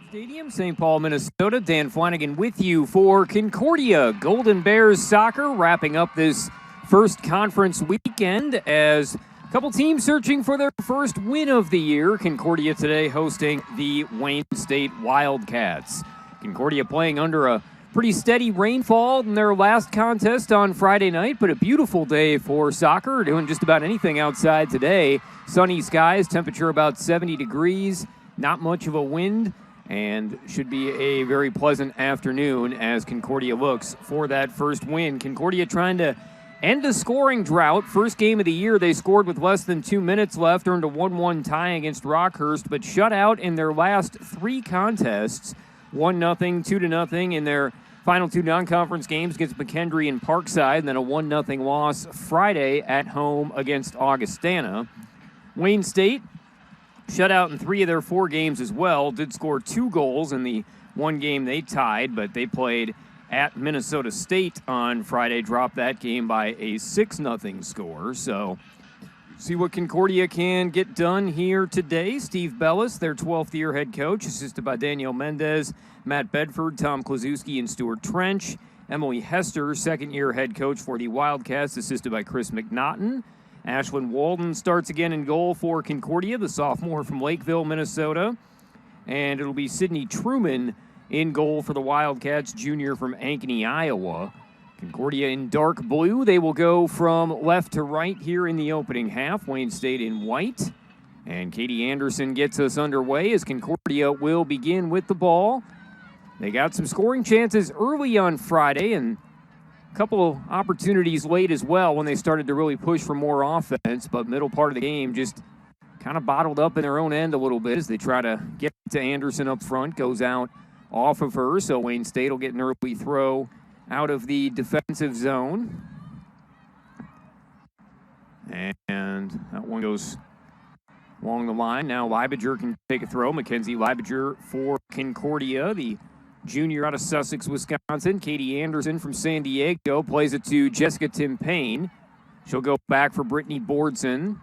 Stadium, St. Paul, Minnesota. Dan Flanagan with you for Concordia Golden Bears soccer, wrapping up this first conference weekend as a couple teams searching for their first win of the year. Concordia today hosting the Wayne State Wildcats. Concordia playing under a pretty steady rainfall in their last contest on Friday night, but a beautiful day for soccer. Doing just about anything outside today. Sunny skies, temperature about 70 degrees, not much of a wind, and should be a very pleasant afternoon as Concordia looks for that first win. Concordia trying to end a scoring drought. First game of the year, they scored with less than 2 minutes left, earned a 1-1 tie against Rockhurst, but shut out in their last three contests, 1-0, 2-0 in their final two non-conference games against McKendree and Parkside, and then a 1-0 loss Friday at home against Augustana. Wayne State shut out in 3 of their 4 games as well. Did score 2 goals in the one game they tied, but they played at Minnesota State on Friday, dropped that game by a 6-0 score. So see what Concordia can get done here today. Steve Bellis, their 12th year head coach, assisted by Daniel Mendez, Matt Bedford, Tom Klazewski, and Stuart Trench. Emily Hester, second year head coach for the Wildcats, assisted by Chris McNaughton. Ashlyn Walden starts again in goal for Concordia, the sophomore from Lakeville, Minnesota. And it'll be Sydney Truman in goal for the Wildcats, junior from Ankeny, Iowa. Concordia in dark blue. They will go from left to right here in the opening half. Wayne State in white. And Katie Anderson gets us underway as Concordia will begin with the ball. They got some scoring chances early on Friday and couple of opportunities late as well when they started to really push for more offense, but middle part of the game just kind of bottled up in their own end a little bit as they try to get to Anderson up front, goes out off of her, so Wayne State will get an early throw out of the defensive zone. And that one goes along the line. Now Leibinger can take a throw. Mackenzie Leibinger for Concordia, the junior out of Sussex, Wisconsin. Katie Anderson from San Diego plays it to Jessica Timpane. She'll go back for Brittany Bordson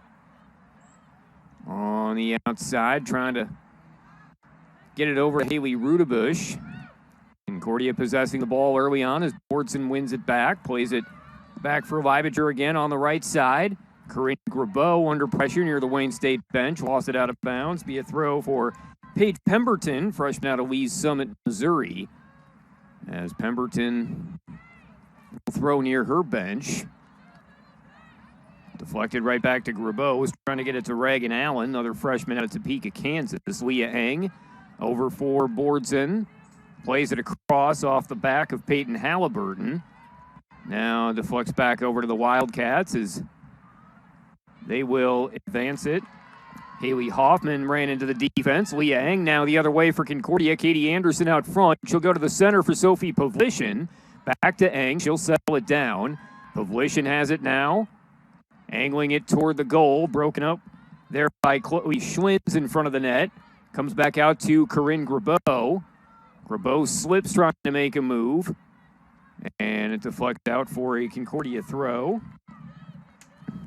on the outside, trying to get it over to Haley Rudebush. Concordia possessing the ball early on as Bordson wins it back, plays it back for Leibinger again on the right side. Corinne Grabeau under pressure near the Wayne State bench, lost it out of bounds. Be a throw for Paige Pemberton, freshman out of Lee's Summit, Missouri, as Pemberton will throw near her bench. Deflected right back to Grabeau, was trying to get it to Reagan Allen, another freshman out of Topeka, Kansas. Leah Eng over for Bordson, plays it across off the back of Peyton Halliburton. Now deflects back over to the Wildcats as they will advance it. Haley Hoffman ran into the defense. Leah Eng now the other way for Concordia. Katie Anderson out front. She'll go to the center for Sophie Pavlishin. Back to Eng. She'll settle it down. Pavlishin has it now. Angling it toward the goal. Broken up there by Chloe Schlins in front of the net. Comes back out to Corinne Grabeau. Grabeau slips trying to make a move. And it deflects out for a Concordia throw.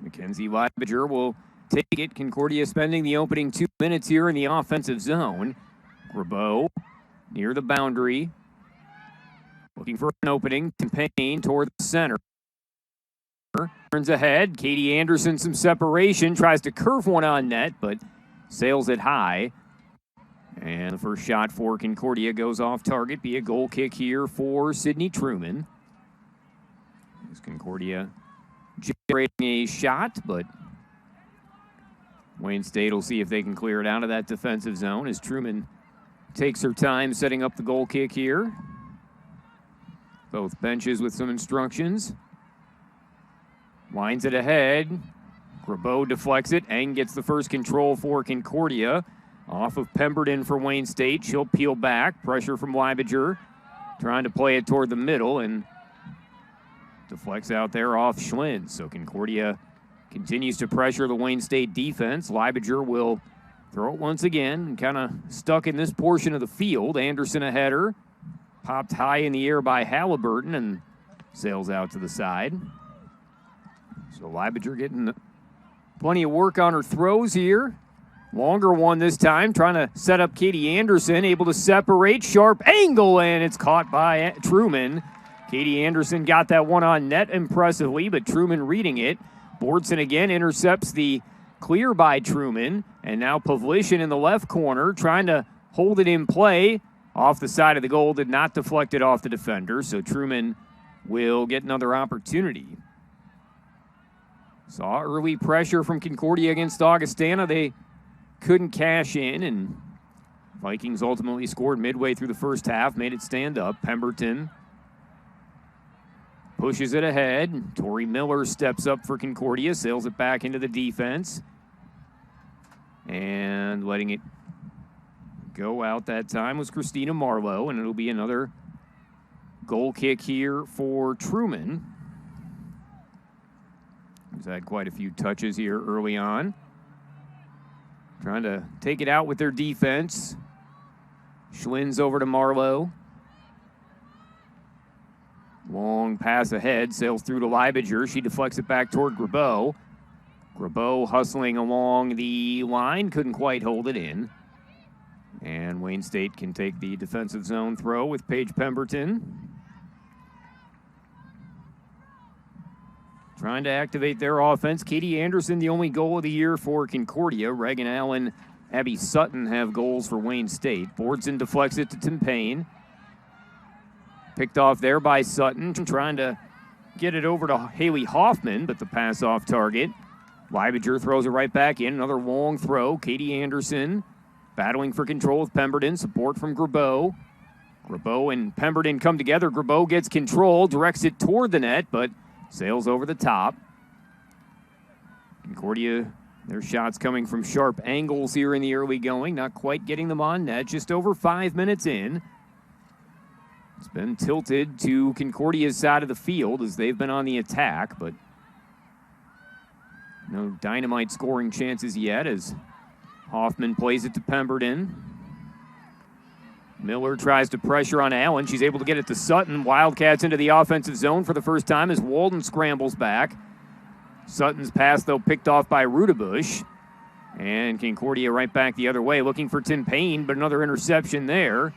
Mackenzie Leibinger will take it. Concordia spending the opening 2 minutes here in the offensive zone. Grabeau near the boundary. Looking for an opening. Timpane toward the center. Turns ahead. Katie Anderson some separation. Tries to curve one on net, but sails it high. And the first shot for Concordia goes off target. Be a goal kick here for Sydney Truman. As Concordia generating a shot, but Wayne State will see if they can clear it out of that defensive zone as Truman takes her time setting up the goal kick here. Both benches with some instructions. Lines it ahead. Grabeau deflects it. Eng gets the first control for Concordia. Off of Pemberton for Wayne State. She'll peel back. Pressure from Leibinger. Trying to play it toward the middle and deflects out there off Schlins. So Concordia continues to pressure the Wayne State defense. Leibinger will throw it once again and kind of stuck in this portion of the field. Anderson a header. Popped high in the air by Halliburton and sails out to the side. So Leibinger getting plenty of work on her throws here. Longer one this time, trying to set up Katie Anderson, able to separate, sharp angle, and it's caught by Truman. Katie Anderson got that one on net impressively, but Truman reading it. Bordson again intercepts the clear by Truman, and now Pavlishin in the left corner trying to hold it in play. Off the side of the goal, did not deflect it off the defender, so Truman will get another opportunity. Saw early pressure from Concordia against Augustana. They couldn't cash in, and Vikings ultimately scored midway through the first half, made it stand up. Pemberton pushes it ahead. Tori Miller steps up for Concordia, sails it back into the defense, and letting it go out that time was Christina Marlowe, and it'll be another goal kick here for Truman. He's had quite a few touches here early on. Trying to take it out with their defense. Schlins over to Marlowe. Long pass ahead, sails through to Leibinger. She deflects it back toward Grabeau. Grabeau hustling along the line, couldn't quite hold it in. And Wayne State can take the defensive zone throw with Paige Pemberton. Trying to activate their offense. Katie Anderson, the only goal of the year for Concordia. Reagan Allen, Abby Sutton have goals for Wayne State. Bordson deflects it to Tim Payne. Picked off there by Sutton, trying to get it over to Haley Hoffman, but the pass off target. Leibinger throws it right back in. Another long throw. Katie Anderson battling for control with Pemberton. Support from Grabeau. Grabeau and Pemberton come together. Grabeau gets control, directs it toward the net, but sails over the top. Concordia, their shots coming from sharp angles here in the early going. Not quite getting them on net. Just over 5 minutes in. It's been tilted to Concordia's side of the field as they've been on the attack, but no dynamite scoring chances yet as Hoffman plays it to Pemberton. Miller tries to pressure on Allen. She's able to get it to Sutton. Wildcats into the offensive zone for the first time as Walden scrambles back. Sutton's pass, though, picked off by Rudebush. And Concordia right back the other way, looking for Tim Payne, but another interception there.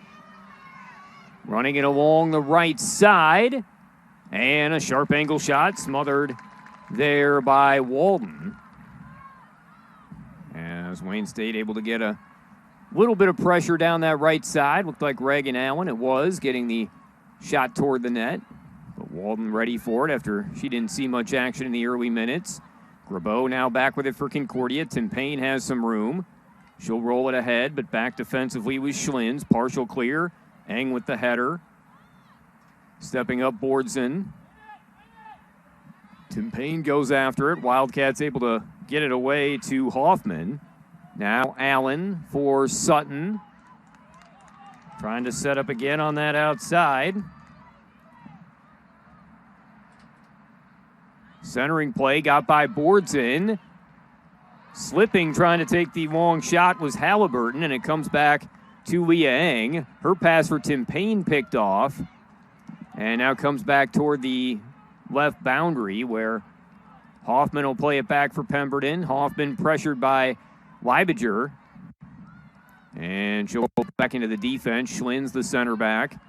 Running it along the right side. And a sharp angle shot smothered there by Walden. As Wayne State able to get a little bit of pressure down that right side. Looked like Reagan Allen. It was getting the shot toward the net. But Walden ready for it after she didn't see much action in the early minutes. Grabeau now back with it for Concordia. Tim Payne has some room. She'll roll it ahead, but back defensively with Schlins. Partial clear. Eng with the header. Stepping up Bordson. Tim Payne goes after it. Wildcats able to get it away to Hoffman. Now Allen for Sutton. Trying to set up again on that outside. Centering play got by Bordson. Slipping, trying to take the long shot was Halliburton, and it comes back to Leah Eng. Her pass for Tim Payne picked off. And now comes back toward the left boundary where Hoffman will play it back for Pemberton. Hoffman pressured by Leibinger. And she'll go back into the defense. Schlins, the center back.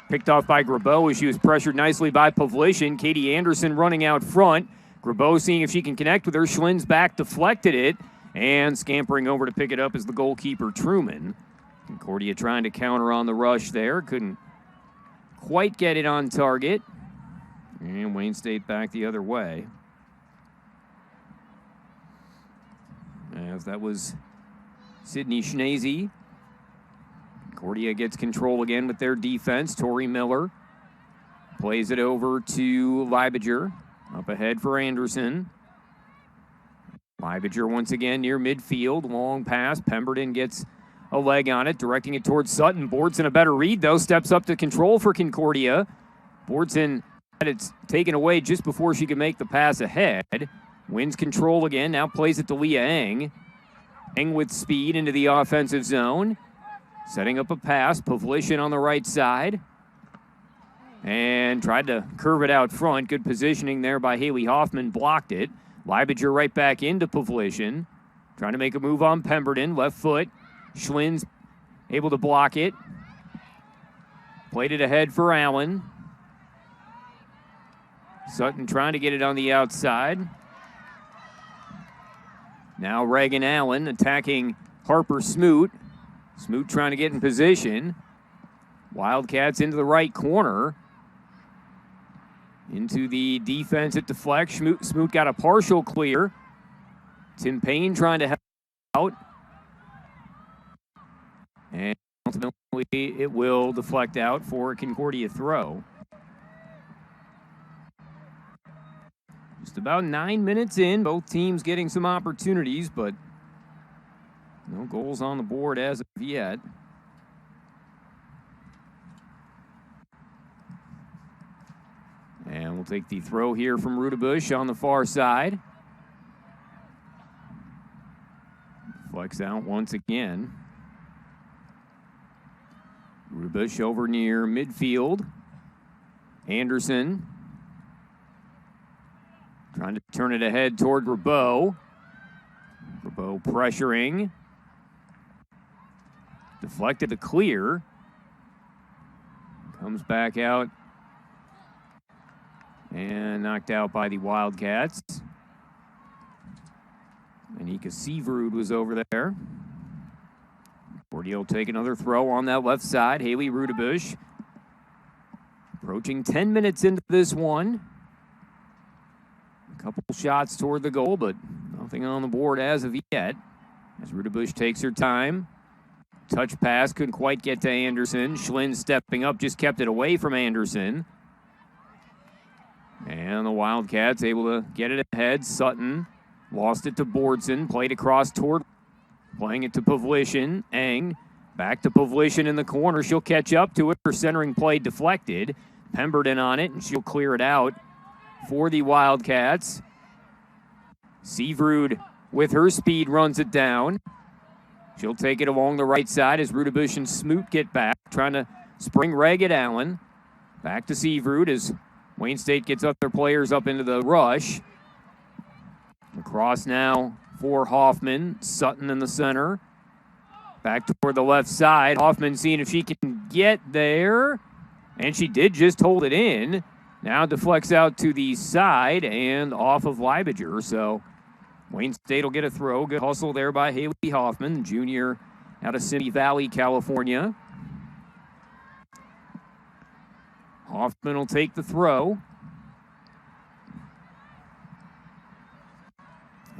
Picked off by Grabeau as she was pressured nicely by Pavlishin. Katie Anderson running out front. Grabeau seeing if she can connect with her. Schlins back, deflected it. And scampering over to pick it up is the goalkeeper, Truman. Concordia trying to counter on the rush there. Couldn't quite get it on target. And Wayne State back the other way. As that was Sydney Schnazy. Concordia gets control again with their defense. Tori Miller plays it over to Leibinger. Up ahead for Anderson. Leibinger once again near midfield. Long pass. Pemberton gets a leg on it, directing it towards Sutton. Bordson a better read, though. Steps up to control for Concordia. Bordson had it taken away just before she could make the pass ahead. Wins control again. Now plays it to Leah Eng. Eng with speed into the offensive zone. Setting up a pass. Pavlishin on the right side. And tried to curve it out front. Good positioning there by Haley Hoffman. Blocked it. Leibinger right back into Pavlishin. Trying to make a move on Pemberton. Left foot. Schlinn's able to block it. Played it ahead for Allen. Sutton trying to get it on the outside. Now Reagan Allen attacking Harper Smoot. Smoot trying to get in position. Wildcats into the right corner. Into the defense at deflect. Smoot got a partial clear. Tim Payne trying to help out. And ultimately it will deflect out for a Concordia throw. Just about 9 minutes in, both teams getting some opportunities, but no goals on the board as of yet. And we'll take the throw here from Rudebush on the far side. Flex out once again. Rudebush over near midfield. Anderson trying to turn it ahead toward Grabeau. Grabeau pressuring. Deflected to clear. Comes back out. And knocked out by the Wildcats. Anika Seaverud was over there. Concordia will take another throw on that left side. Haley Rudebush. Approaching 10 minutes into this one. A couple shots toward the goal, but nothing on the board as of yet. As Rudebush takes her time. Touch pass, couldn't quite get to Anderson. Schlinn stepping up, just kept it away from Anderson. And the Wildcats able to get it ahead. Sutton lost it to Bordson. Played across toward. Playing it to Pavlishin. Eng back to Pavlishin in the corner. She'll catch up to it. Her centering play deflected. Pemberton on it, and she'll clear it out for the Wildcats. Seaverud with her speed runs it down. She'll take it along the right side as Rudebush and Smoot get back. Trying to spring Reagan Allen. Back to Seaverud as Wayne State gets up their players up into the rush. Across now for Hoffman. Sutton in the center. Back toward the left side. Hoffman seeing if she can get there. And she did just hold it in. Now deflects out to the side and off of Leibinger. So Wayne State will get a throw. Good hustle there by Haley Hoffman, junior out of Simi Valley, California. Hoffman will take the throw.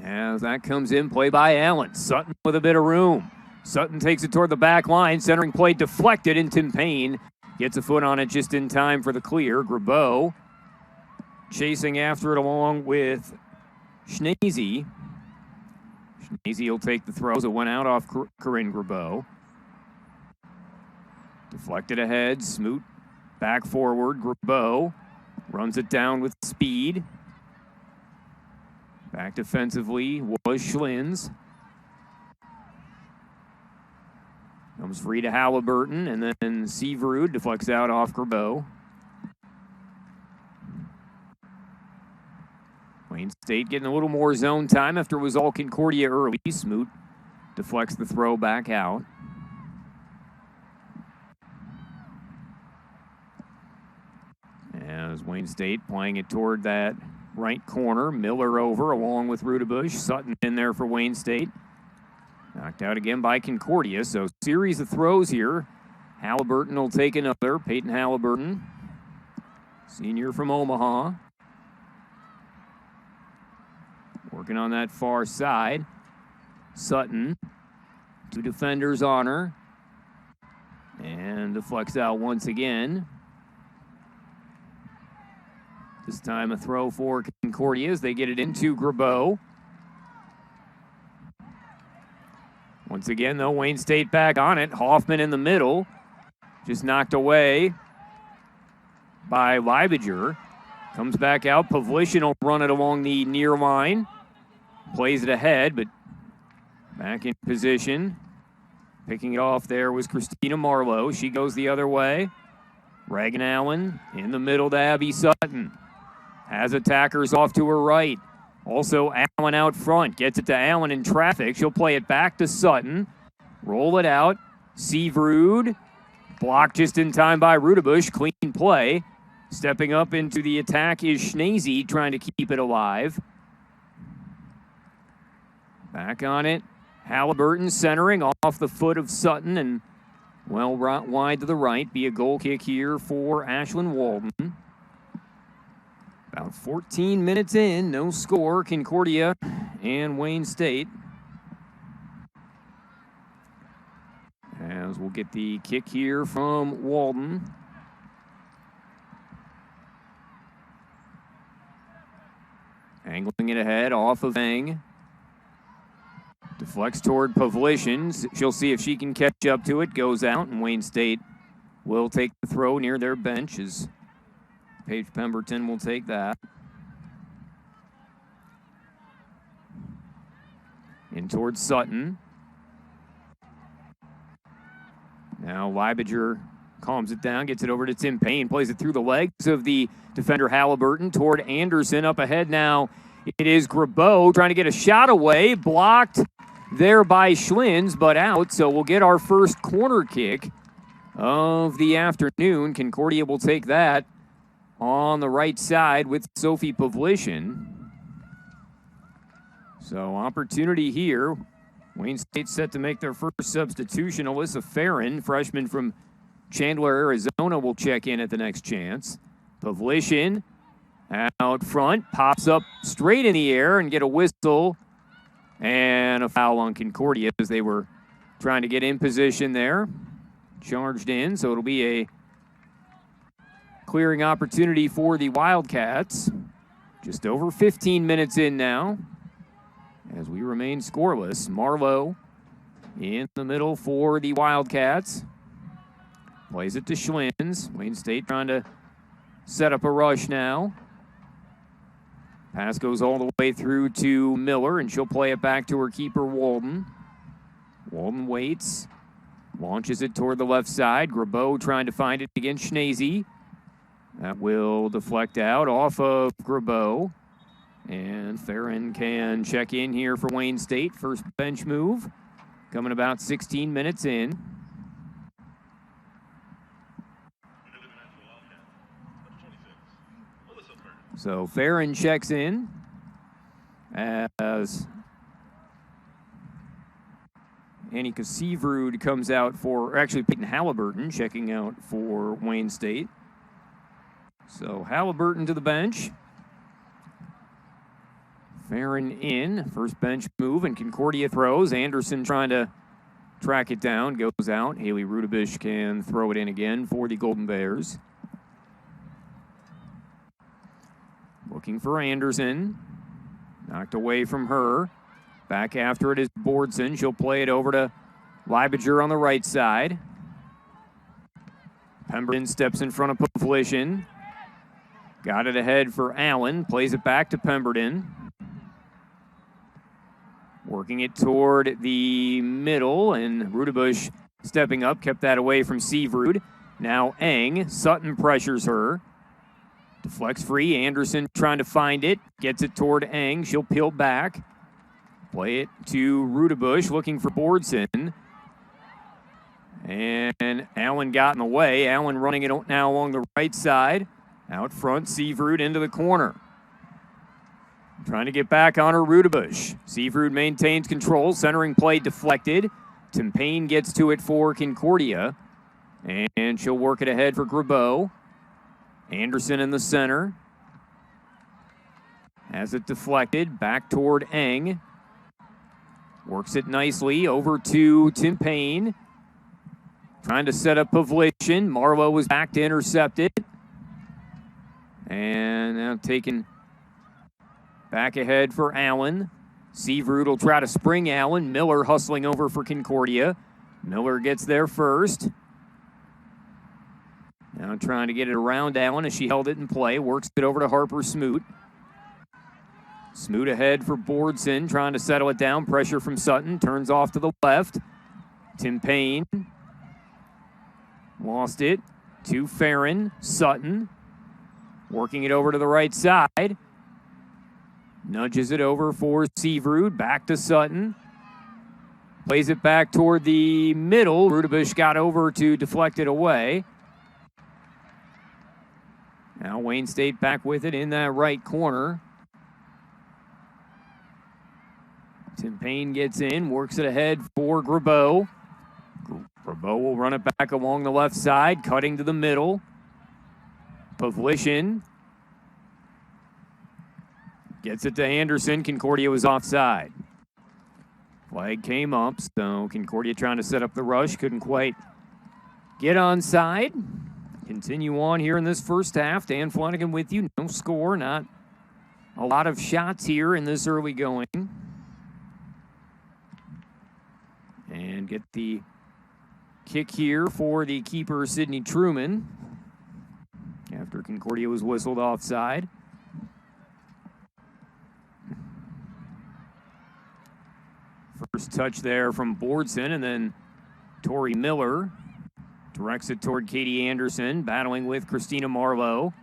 As that comes in, play by Allen. Sutton with a bit of room. Sutton takes it toward the back line. Centering play deflected, and Tim Payne gets a foot on it just in time for the clear. Grabeau chasing after it along with Schneezy. Schneezy will take the throws. It went out off Corinne Grabeau. Deflected ahead. Smoot back forward. Grabeau runs it down with speed. Back defensively was Schlinn's. Comes free to Halliburton, and then Seaverud deflects out off Grabeau. Wayne State getting a little more zone time after it was all Concordia early. Smoot deflects the throw back out. As Wayne State playing it toward that right corner. Miller over along with Rudebush. Sutton in there for Wayne State. Knocked out again by Concordia. So series of throws here. Halliburton will take another. Peyton Halliburton, senior from Omaha. Working on that far side. Sutton. Two defenders on her. And deflects out once again. This time a throw for Concordia as they get it into Grabeau. Once again, though, Wayne State back on it. Hoffman in the middle. Just knocked away by Leibinger. Comes back out. Pavlishin will run it along the near line. Plays it ahead, but back in position. Picking it off there was Christina Marlowe. She goes the other way. Reagan Allen in the middle to Abby Sutton. Has attackers off to her right. Also, Allen out front. Gets it to Allen in traffic. She'll play it back to Sutton. Roll it out. Seavrud. Blocked just in time by Rudebush. Clean play. Stepping up into the attack is Schnazy, trying to keep it alive. Back on it. Halliburton centering off the foot of Sutton and well wide to the right. Be a goal kick here for Ashlyn Walden. About 14 minutes in, no score. Concordia and Wayne State. As we'll get the kick here from Walden. Angling it ahead off of Eng. Deflects toward Pavlician. She'll see if she can catch up to it. Goes out, and Wayne State will take the throw near their bench as Paige Pemberton will take that. In towards Sutton. Now Leibinger calms it down, gets it over to Tim Payne, plays it through the legs of the defender Halliburton toward Anderson. Up ahead now, it is Grabeau trying to get a shot away. Blocked there by Schlins, but out. So we'll get our first corner kick of the afternoon. Concordia will take that on the right side with Sophie Pavlician. So opportunity here. Wayne State set to make their first substitution. Alyssa Farron, freshman from Chandler, Arizona, will check in at the next chance. Pavlician out front, pops up straight in the air and get a whistle and a foul on Concordia as they were trying to get in position there. Charged in, so it'll be a clearing opportunity for the Wildcats. Just over 15 minutes in now as we remain scoreless. Marlowe in the middle for the Wildcats. Plays it to Schlins. Wayne State trying to set up a rush now. Pass goes all the way through to Miller, and she'll play it back to her keeper, Walden. Walden waits, launches it toward the left side. Grabeau trying to find it against Schnazy. That will deflect out off of Grabeau. And Farron can check in here for Wayne State. First bench move, coming about 16 minutes in. So Farron checks in as Annika Seavrud comes out for, or actually Peyton Halliburton checking out for Wayne State. So Halliburton to the bench. Farron in, first bench move, and Concordia throws. Anderson trying to track it down, goes out. Haley Rudebush can throw it in again for the Golden Bears. Looking for Anderson. Knocked away from her. Back after it is Bordson. She'll play it over to Leibinger on the right side. Pemberton steps in front of Pavlician. Got it ahead for Allen. Plays it back to Pemberton. Working it toward the middle, and Rudebush stepping up, kept that away from Seavrud. Now Eng. Sutton pressures her. Deflects free. Anderson trying to find it. Gets it toward Eng. She'll peel back. Play it to Rudebush, looking for Bordson. And Allen got in the way. Allen running it now along the right side. Out front, Seavrud into the corner. Trying to get back on her, Rudebush. Seavrud maintains control. Centering play deflected. Tim Payne gets to it for Concordia. And she'll work it ahead for Grabeau. Anderson in the center. Has it deflected. Back toward Eng. Works it nicely over to Tim Payne. Trying to set up Pavlician. Marlowe was back to intercept it. And now taken back ahead for Allen. Seavrud will try to spring Allen. Miller hustling over for Concordia. Miller gets there first. Now trying to get it around Allen as she held it in play. Works it over to Harper Smoot. Smoot ahead for Bordson, trying to settle it down. Pressure from Sutton. Turns off to the left. Tim Payne. Lost it to Farron. Sutton. Working it over to the right side. Nudges it over for Seavrud. Back to Sutton. Plays it back toward the middle. Rudebush got over to deflect it away. Now Wayne State back with it in that right corner. Tim Payne gets in, works it ahead for Grabeau. Grabeau will run it back along the left side, cutting to the middle. Pavlishin gets it to Anderson. Concordia was offside. Flag came up, so Concordia trying to set up the rush. Couldn't quite get onside. Continue on here in this first half. Dan Flanagan with you. No score, not a lot of shots here in this early going. And get the kick here for the keeper, Sidney Truman, after Concordia was whistled offside. First touch there from Boardson, and then Tori Miller directs it toward Katie Anderson, battling with Christina Marlowe.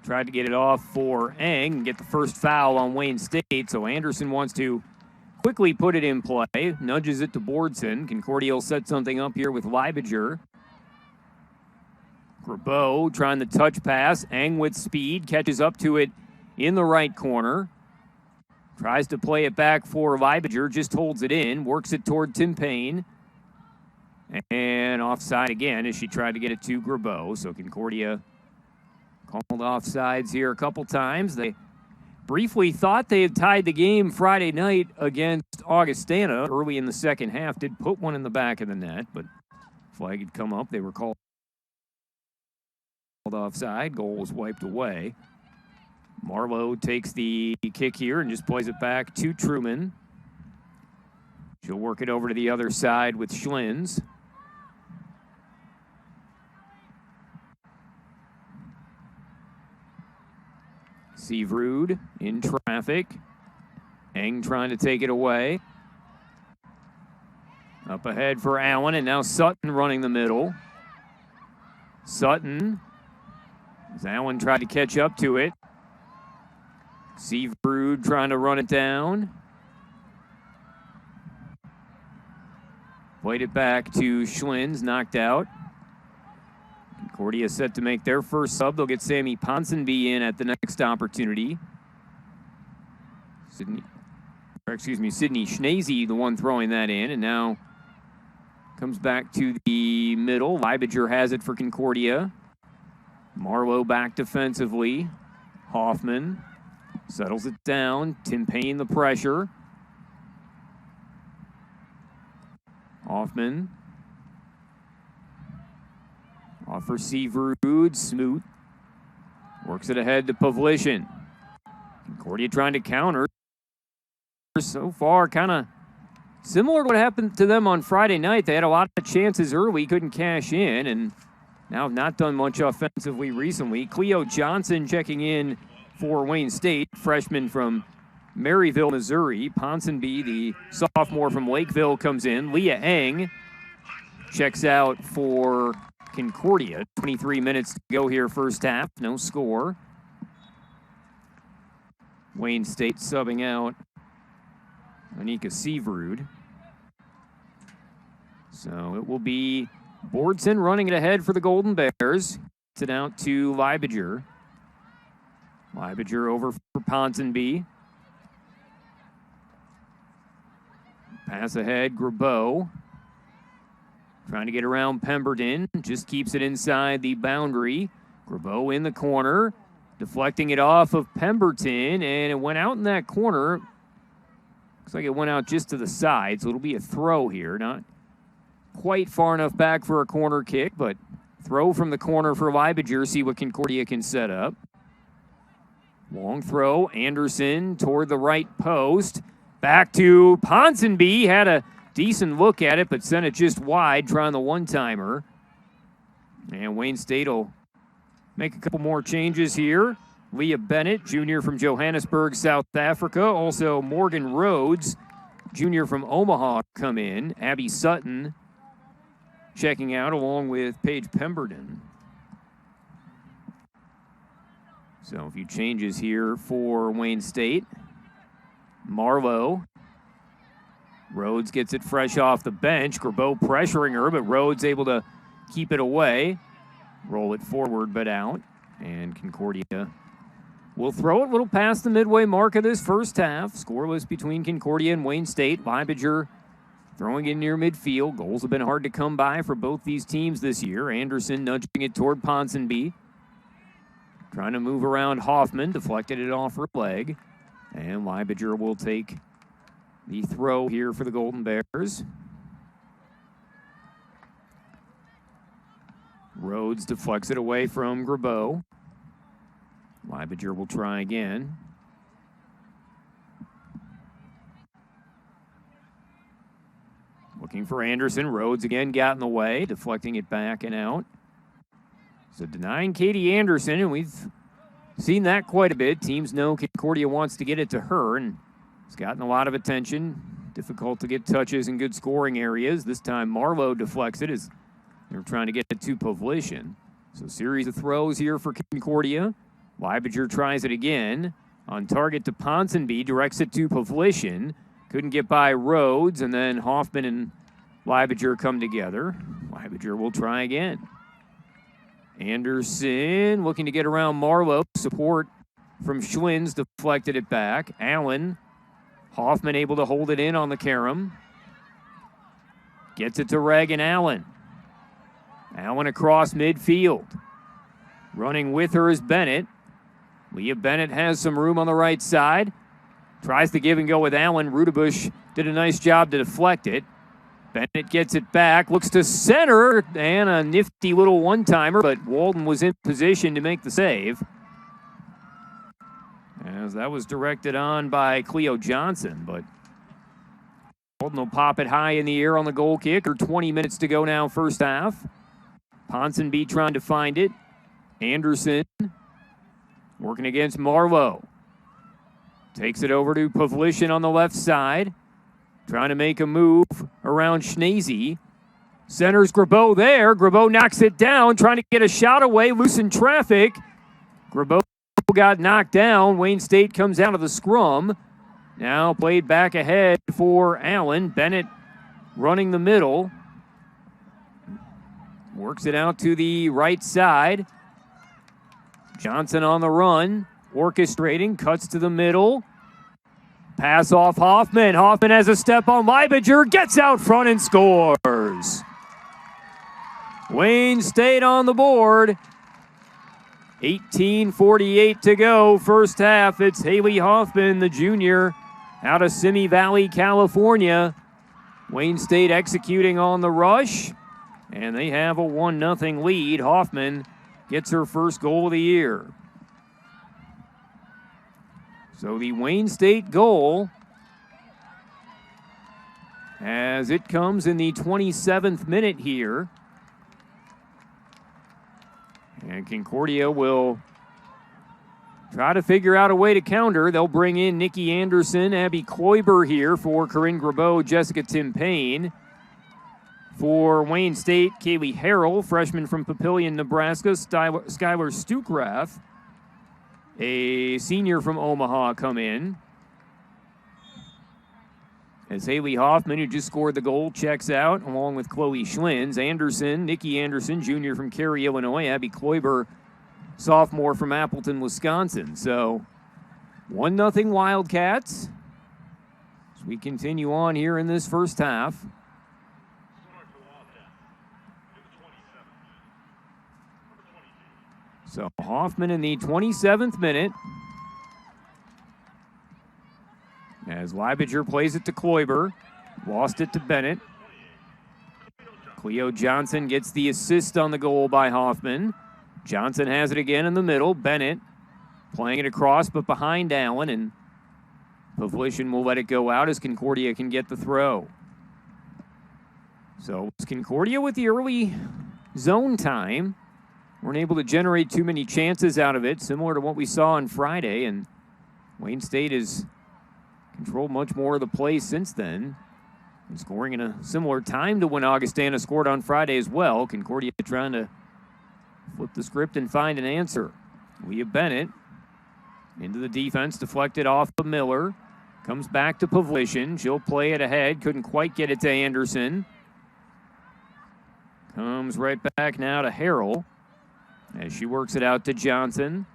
Tried to get it off for Eng and get the first foul on Wayne State, so Anderson wants to quickly put it in play, nudges it to Boardson. Concordia will set something up here with Leibinger. Grabeau trying the touch pass. Eng with speed, catches up to it in the right corner. Tries to play it back for Leibinger, just holds it in, works it toward Tim Payne. And offside again as she tried to get it to Grabeau. So Concordia called offsides here a couple times. They briefly thought they had tied the game Friday night against Augustana early in the second half. Did put one in the back of the net, but flag had come up. They were called offside. Goal was wiped away. Marlowe takes the kick here and just plays it back to Truman. She'll work it over to the other side with Schlins. Seavrud in traffic. Eng trying to take it away. Up ahead for Allen, and now Sutton running the middle. Sutton, as Allen tried to catch up to it. Seavrud trying to run it down. Played it back to Schlins, knocked out. Concordia set to make their first sub. They'll get Sammy Ponsonby in at the next opportunity. Sidney Schnazy, the one throwing that in, and now comes back to the middle. Leibinger has it for Concordia. Marlowe back defensively. Hoffman settles it down. Tim Payne the pressure. Hoffman off for Seavrud. Smoot works it ahead to Pavlishin. Concordia trying to counter. So far, kind of similar to what happened to them on Friday night. They had a lot of chances early, couldn't cash in, and now have not done much offensively recently. Cleo Johnson checking in for Wayne State, freshman from Maryville, Missouri. Ponsonby, the sophomore from Lakeville, comes in. Leah Eng checks out for Concordia. 23 minutes to go here first half. No score. Wayne State subbing out Anika Seavrud. So it will be Boardson running it ahead for the Golden Bears. Gets it out to Leibinger. Leibinger over for Ponsonby. Pass ahead, Grabeau. Trying to get around Pemberton. Just keeps it inside the boundary. Grabeau in the corner. Deflecting it off of Pemberton. And it went out in that corner. Looks like it went out just to the side. So it'll be a throw here. Not quite far enough back for a corner kick. But throw from the corner for Leibinger. See what Concordia can set up. Long throw. Anderson toward the right post. Back to Ponsonby. Had a decent look at it, but sent it just wide, trying the one-timer. And Wayne State will make a couple more changes here. Leah Bennett, junior from Johannesburg, South Africa. Also Morgan Rhodes, junior from Omaha, come in. Abby Sutton checking out along with Paige Pemberton. So a few changes here for Wayne State. Marlowe. Rhodes gets it fresh off the bench. Grabeau pressuring her, but Rhodes able to keep it away. Roll it forward, but out. And Concordia will throw it a little past the midway mark of this first half. Scoreless between Concordia and Wayne State. Leibinger throwing it near midfield. Goals have been hard to come by for both these teams this year. Anderson nudging it toward Ponsonby. Trying to move around Hoffman. Deflected it off her leg. And Leibinger will take the throw here for the Golden Bears. Rhodes deflects it away from Grabeau. Leibinger will try again. Looking for Anderson. Rhodes again got in the way, deflecting it back and out. So denying Katie Anderson, and we've seen that quite a bit. Teams know Concordia wants to get it to her, and it's gotten a lot of attention. Difficult to get touches in good scoring areas. This time Marlowe deflects it as they're trying to get it to Pavlishin. So series of throws here for Concordia. Leibinger tries it again. On target to Ponsonby, directs it to Pavlishin. Couldn't get by Rhodes, and then Hoffman and Leibinger come together. Leibinger will try again. Anderson looking to get around Marlowe. Support from Schlins, deflected it back. Allen. Hoffman able to hold it in on the carom. Gets it to Reagan Allen. Allen across midfield. Running with her is Bennett. Leah Bennett has some room on the right side. Tries to give and go with Allen. Rudebush did a nice job to deflect it. Bennett gets it back, looks to center, and a nifty little one-timer, but Walden was in position to make the save. As that was directed on by Cleo Johnson, but Walden will pop it high in the air on the goal kick. Or 20 minutes to go now, first half. Ponsonby trying to find it. Anderson working against Marlowe. Takes it over to Pavlishin on the left side. Trying to make a move around Schnese. Centers Grabeau there. Grabeau knocks it down, trying to get a shot away, loose in traffic. Grabeau got knocked down. Wayne State comes out of the scrum. Now played back ahead for Allen. Bennett running the middle. Works it out to the right side. Johnson on the run. Orchestrating. Cuts to the middle. Pass off Hoffman. Hoffman has a step on Leibinger. Gets out front and scores. Wayne State on the board. 18:48 to go. First half. It's Haley Hoffman, the junior, out of Simi Valley, California. Wayne State executing on the rush. And they have a 1-0 lead. Hoffman gets her first goal of the year. So the Wayne State goal, as it comes in the 27th minute here. And Concordia will try to figure out a way to counter. They'll bring in Nikki Anderson, Abby Kloiber here for Corinne Grabeau, Jessica Timpane. For Wayne State, Kaylee Harrell, freshman from Papillion, Nebraska. Skylar Stukrath, a senior from Omaha, come in. As Haley Hoffman, who just scored the goal, checks out, along with Chloe Schlins. Anderson, Nikki Anderson, junior from Cary, Illinois. Abby Kloiber, sophomore from Appleton, Wisconsin. So 1-0 Wildcats as we continue on here in this first half. So Hoffman in the 27th minute. As Leibinger plays it to Kloiber. Lost it to Bennett. Cleo Johnson gets the assist on the goal by Hoffman. Johnson has it again in the middle. Bennett playing it across, but behind Allen. And Pavlishin will let it go out as Concordia can get the throw. So it's Concordia with the early zone time. Weren't able to generate too many chances out of it, similar to what we saw on Friday. And Wayne State has controlled much more of the play since then, and scoring in a similar time to when Augustana scored on Friday as well. Concordia trying to flip the script and find an answer. Leah Bennett Into the defense, deflected off of Miller. Comes back to Pavlishin. She'll play it ahead. Couldn't quite get it to Anderson. Comes right back now to Harrell as she works it out to Johnson.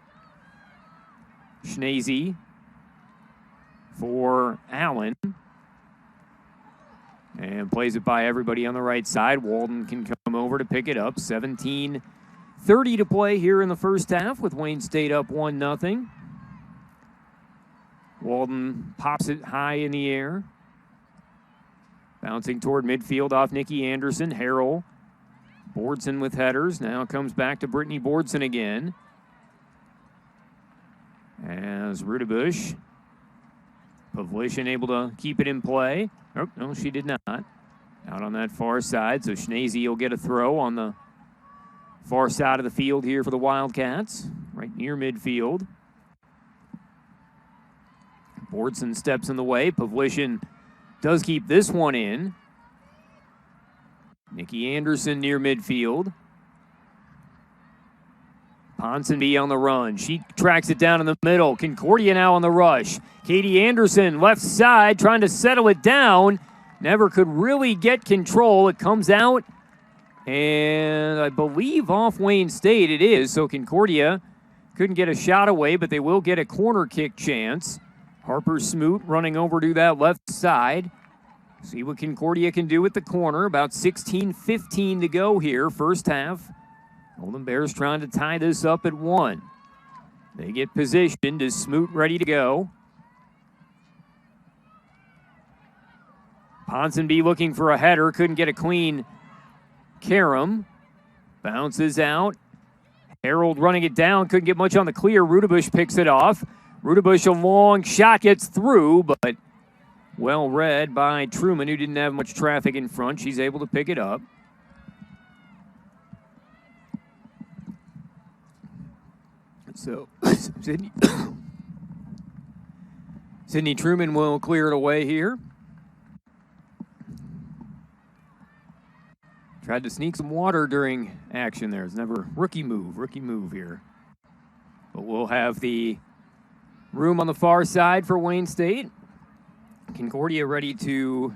Schnazy for Allen. And plays it by everybody on the right side. Walden can come over to pick it up. 17:30 to play here in the first half with Wayne State up 1-0. Walden pops it high in the air. Bouncing toward midfield off Nikki Anderson. Harrell. Bordson with headers. Now comes back to Brittany Bordson again. As Rudebush. Pavlishin able to keep it in play. Oh, no, she did not. Out on that far side, so Schnazy will get a throw on the far side of the field here for the Wildcats, right near midfield. Bordson steps in the way. Pavlishin does keep this one in. Nikki Anderson near midfield. Ponsonby on the run. She tracks it down in the middle. Concordia now on the rush. Katie Anderson, left side, trying to settle it down. Never could really get control. It comes out, and I believe off Wayne State it is. So Concordia couldn't get a shot away, but they will get a corner kick chance. Harper Smoot running over to that left side. See what Concordia can do with the corner. About 16:15 to go here, first half. Golden Bears trying to tie this up at 1. They get positioned as Smoot ready to go. Ponsonby looking for a header. Couldn't get a clean carom. Bounces out. Harold running it down. Couldn't get much on the clear. Rudebush picks it off. Rudebush, a long shot, gets through, but well read by Truman, who didn't have much traffic in front. She's able to pick it up. So Sydney Truman will clear it away here. Tried to sneak some water during action there. It's never rookie move here. But we'll have the room on the far side for Wayne State. Concordia ready to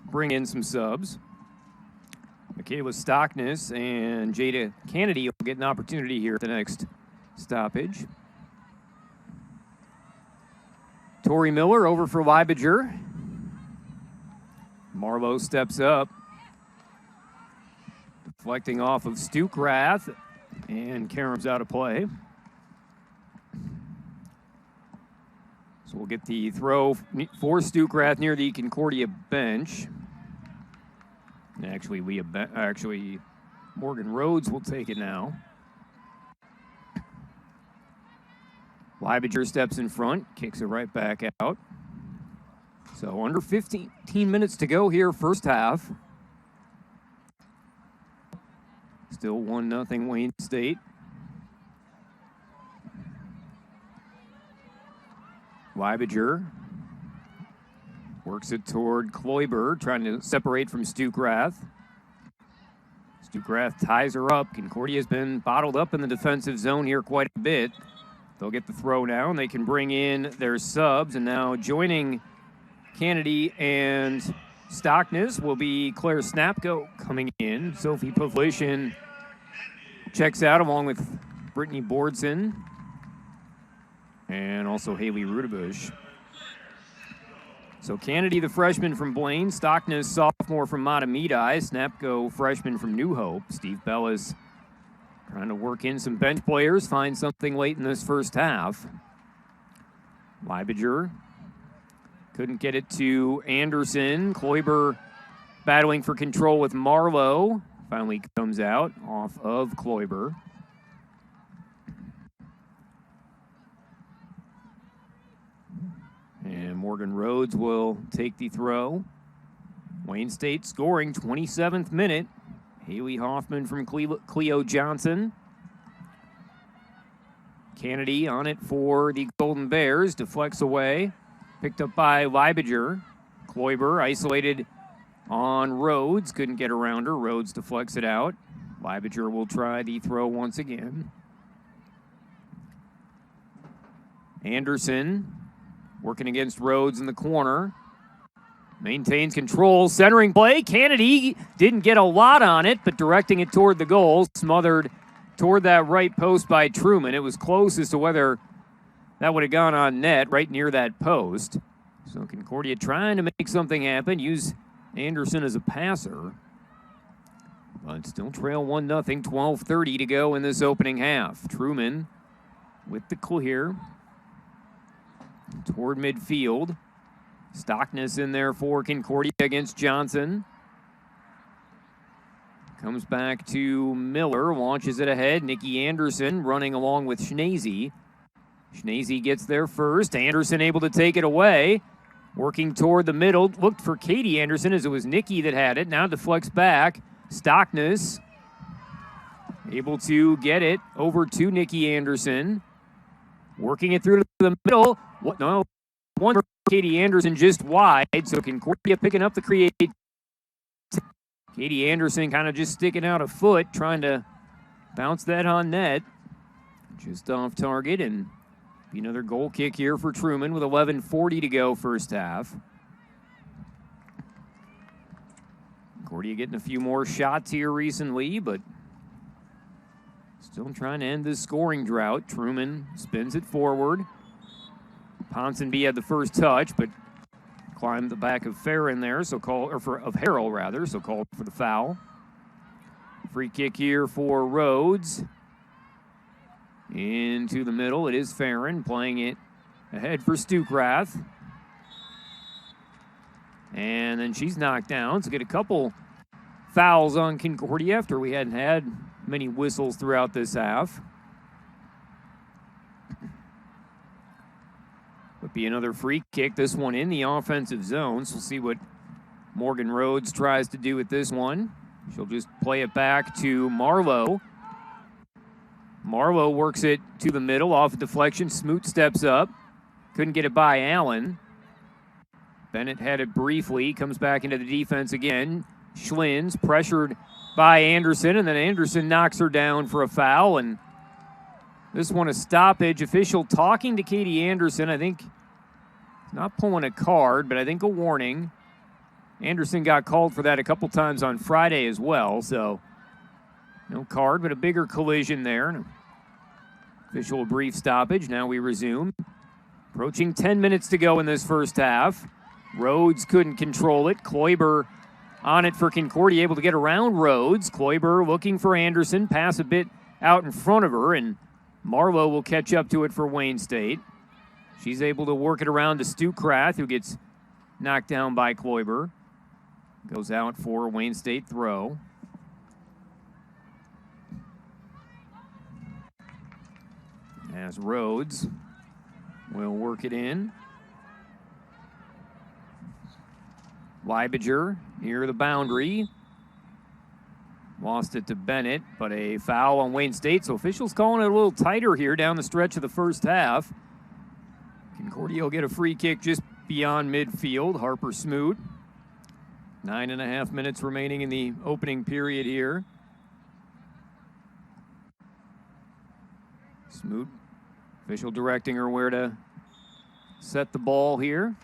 bring in some subs. Michaela Stockness and Jada Kennedy will get an opportunity here at the next stoppage. Tori Miller over for Leibinger. Marlowe steps up. Deflecting off of Stukrath, and Karem's out of play. So we'll get the throw for Stukrath near the Concordia bench. Actually, Morgan Rhodes will take it now. Leibinger steps in front, kicks it right back out. So under 15 minutes to go here, first half. Still 1-0 Wayne State. Leibinger works it toward Kloiber, trying to separate from Stukrath. Stukrath ties her up. Concordia's been bottled up in the defensive zone here quite a bit. They'll get the throw now, and they can bring in their subs. And now joining Kennedy and Stockness will be Claire Snapko coming in. Sophie Pavlishin checks out along with Brittany Bordson and also Haley Rudebush. So Kennedy, the freshman from Blaine. Stockness, sophomore from Matamidi. Snapko, freshman from New Hope. Steve Bellis trying to work in some bench players, find something late in this first half. Leibinger couldn't get it to Anderson. Kloiber battling for control with Marlowe. Finally comes out off of Kloiber. And Morgan Rhodes will take the throw. Wayne State scoring, 27th minute. Haley Hoffman from Cleo Johnson. Kennedy on it for the Golden Bears. Deflects away. Picked up by Leibinger. Kloiber isolated on Rhodes. Couldn't get around her. Rhodes deflects it out. Leibinger will try the throw once again. Anderson working against Rhodes in the corner. Maintains control, centering play. Kennedy didn't get a lot on it, but directing it toward the goal. Smothered toward that right post by Truman. It was close as to whether that would have gone on net, right near that post. So Concordia trying to make something happen. Use Anderson as a passer. But still trail 1-0, 12:30 to go in this opening half. Truman with the clear toward midfield. Stockness in there for Concordia against Johnson. Comes back to Miller, launches it ahead. Nikki Anderson running along with Schnese. Schnese gets there first. Anderson able to take it away. Working toward the middle. Looked for Katie Anderson as it was Nikki that had it. Now deflects back. Stockness able to get it over to Nikki Anderson. Working it through to the middle. What? No, one for Katie Anderson just wide. So Concordia picking up the create. Katie Anderson kind of just sticking out a foot, trying to bounce that on net. Just off target, and another goal kick here for Truman with 11:40 to go first half. Concordia getting a few more shots here recently, but still trying to end this scoring drought. Truman spins it forward. Ponsonby had the first touch, but climbed the back of Farron there, of Harrell rather, so called for the foul. Free kick here for Rhodes. Into the middle, it is Farron playing it ahead for Stukrath. And then she's knocked down, so get a couple fouls on Concordia after we hadn't had many whistles throughout this half. Would be another free kick, this one in the offensive zone, so we'll see what Morgan Rhodes tries to do with this one. She'll just play it back to Marlowe. Marlowe works it to the middle, off a deflection. Smoot steps up. Couldn't get it by Allen. Bennett had it briefly, comes back into the defense again. Schlins pressured by Anderson, and then Anderson knocks her down for a foul, and this one a stoppage. Official talking to Katie Anderson. I think not pulling a card, but I think a warning. Anderson got called for that a couple times on Friday as well, so no card, but a bigger collision there. Official a brief stoppage. Now we resume. Approaching 10 minutes to go in this first half. Rhodes couldn't control it. Kloiber on it for Concordia, able to get around Rhodes. Kloiber looking for Anderson, pass a bit out in front of her, and Marlowe will catch up to it for Wayne State. She's able to work it around to Stukrath, who gets knocked down by Kloiber. Goes out for a Wayne State throw. As Rhodes will work it in. Leibinger near the boundary. Lost it to Bennett, but a foul on Wayne State, so officials calling it a little tighter here down the stretch of the first half. Concordia will get a free kick just beyond midfield. Harper Smoot. 9.5 minutes remaining in the opening period here. Smoot, official directing her where to set the ball here.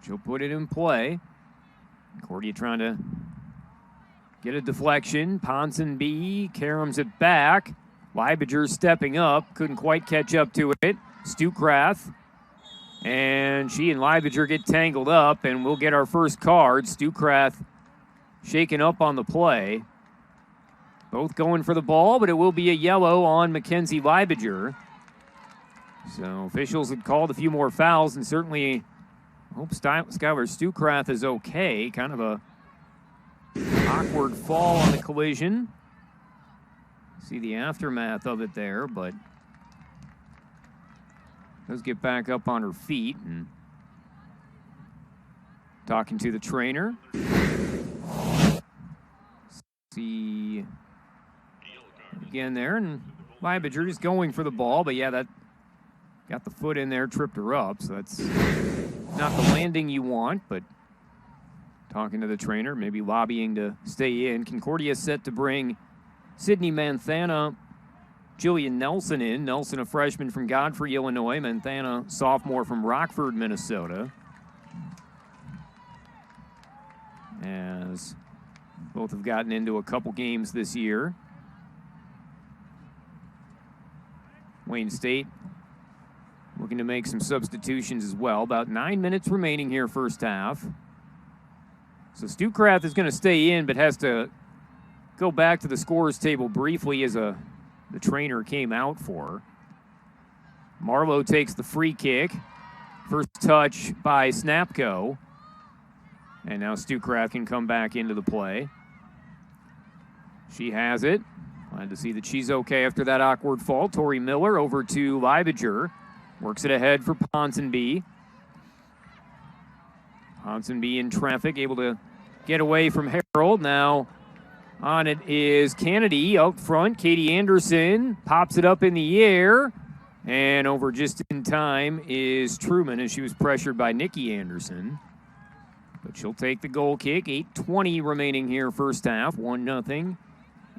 She'll put it in play. Concordia trying to get a deflection. Ponsonby caroms it back. Leibinger stepping up. Couldn't quite catch up to it. Stukrath. And she and Leibinger get tangled up, and we'll get our first card. Stukrath shaken up on the play. Both going for the ball, but it will be a yellow on Mackenzie Leibinger. So officials had called a few more fouls, and certainly hope Skylar Stukrath is okay. Kind of a awkward fall on the collision. See the aftermath of it there, but does get back up on her feet and talking to the trainer. See again there, and Leibinger just going for the ball, but yeah, that got the foot in there, tripped her up, so that's not the landing you want, but talking to the trainer, maybe lobbying to stay in. Concordia set to bring Sydney Manthana Jillian Nelson in. Nelson, a freshman from Godfrey, Illinois. Manthana, sophomore from Rockford, Minnesota. As both have gotten into a couple games this year. Wayne State looking to make some substitutions as well. About 9 minutes remaining here first half. So Stukrath is going to stay in, but has to go back to the scorer's table briefly as the trainer came out for her. Marlowe takes the free kick. First touch by Snapco. And now Stukrath can come back into the play. She has it. Glad to see that she's okay after that awkward fall. Tori Miller over to Leibinger. Works it ahead for Ponsonby. Ponsonby in traffic, able to get away from Harold. Now on it is Kennedy out front. Katie Anderson pops it up in the air. And over just in time is Truman as she was pressured by Nikki Anderson. But she'll take the goal kick. 8:20 remaining here first half. 1-0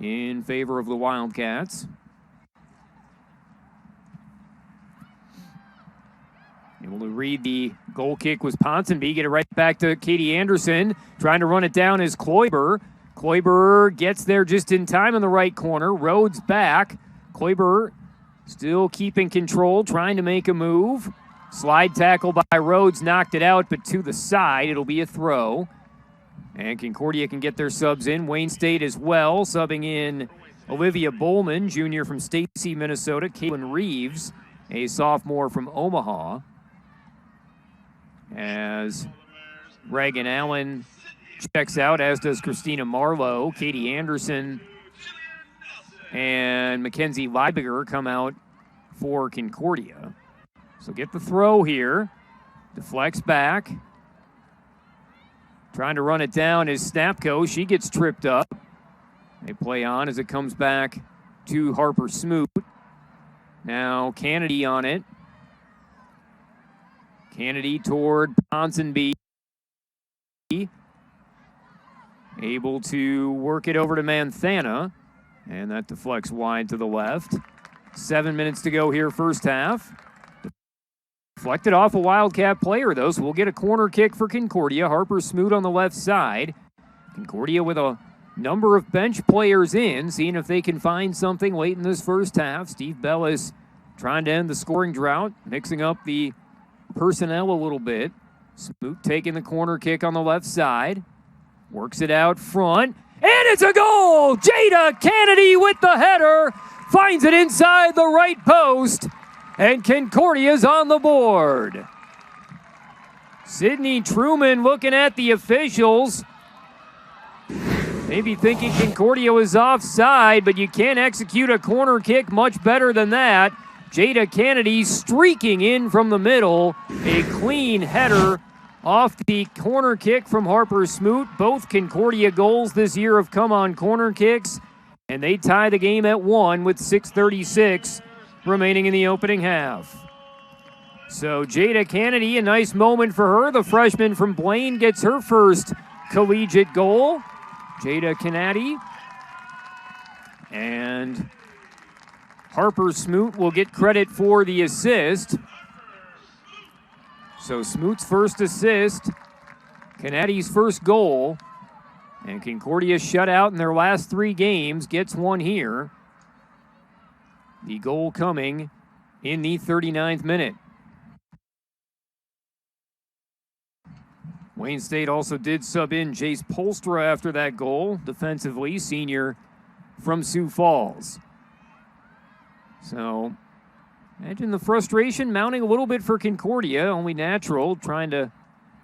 in favor of the Wildcats. Able to read the goal kick was Ponsonby. Get it right back to Katie Anderson. Trying to run it down is Kloiber. Kloiber gets there just in time in the right corner. Rhodes back. Kloiber still keeping control, trying to make a move. Slide tackle by Rhodes, knocked it out, but to the side. It'll be a throw. And Concordia can get their subs in. Wayne State as well, subbing in Olivia Bowman, junior from Stacy, Minnesota. Caitlin Reeves, a sophomore from Omaha. As Reagan Allen checks out, as does Christina Marlowe. Katie Anderson and Mackenzie Leibinger come out for Concordia. So get the throw here. Deflects back. Trying to run it down is Snapco. She gets tripped up. They play on as it comes back to Harper Smoot. Now Kennedy on it. Kennedy toward Ponsonby. Able to work it over to Manthana. And that deflects wide to the left. 7 minutes to go here first half. Deflected off a Wildcat player, though, so we'll get a corner kick for Concordia. Harper Smoot on the left side. Concordia with a number of bench players in, seeing if they can find something late in this first half. Steve Bellis trying to end the scoring drought, mixing up the personnel a little bit. Smoot taking the corner kick on the left side. Works it out front. And it's a goal! Jada Kennedy with the header. Finds it inside the right post. And Concordia's on the board. Sydney Truman looking at the officials. Maybe thinking Concordia was offside, but you can't execute a corner kick much better than that. Jada Kennedy streaking in from the middle. A clean header off the corner kick from Harper Smoot. Both Concordia goals this year have come on corner kicks, and they tie the game at 1 with 6:36 remaining in the opening half. So Jada Kennedy, a nice moment for her. The freshman from Blaine gets her first collegiate goal. Jada Kennedy. And Harper Smoot will get credit for the assist. So Smoot's first assist, Kennedy's first goal, and Concordia shut out in their last 3 games, gets one here. The goal coming in the 39th minute. Wayne State also did sub in Jace Polstra after that goal, defensively, senior from Sioux Falls. So, imagine the frustration mounting a little bit for Concordia, only natural, trying to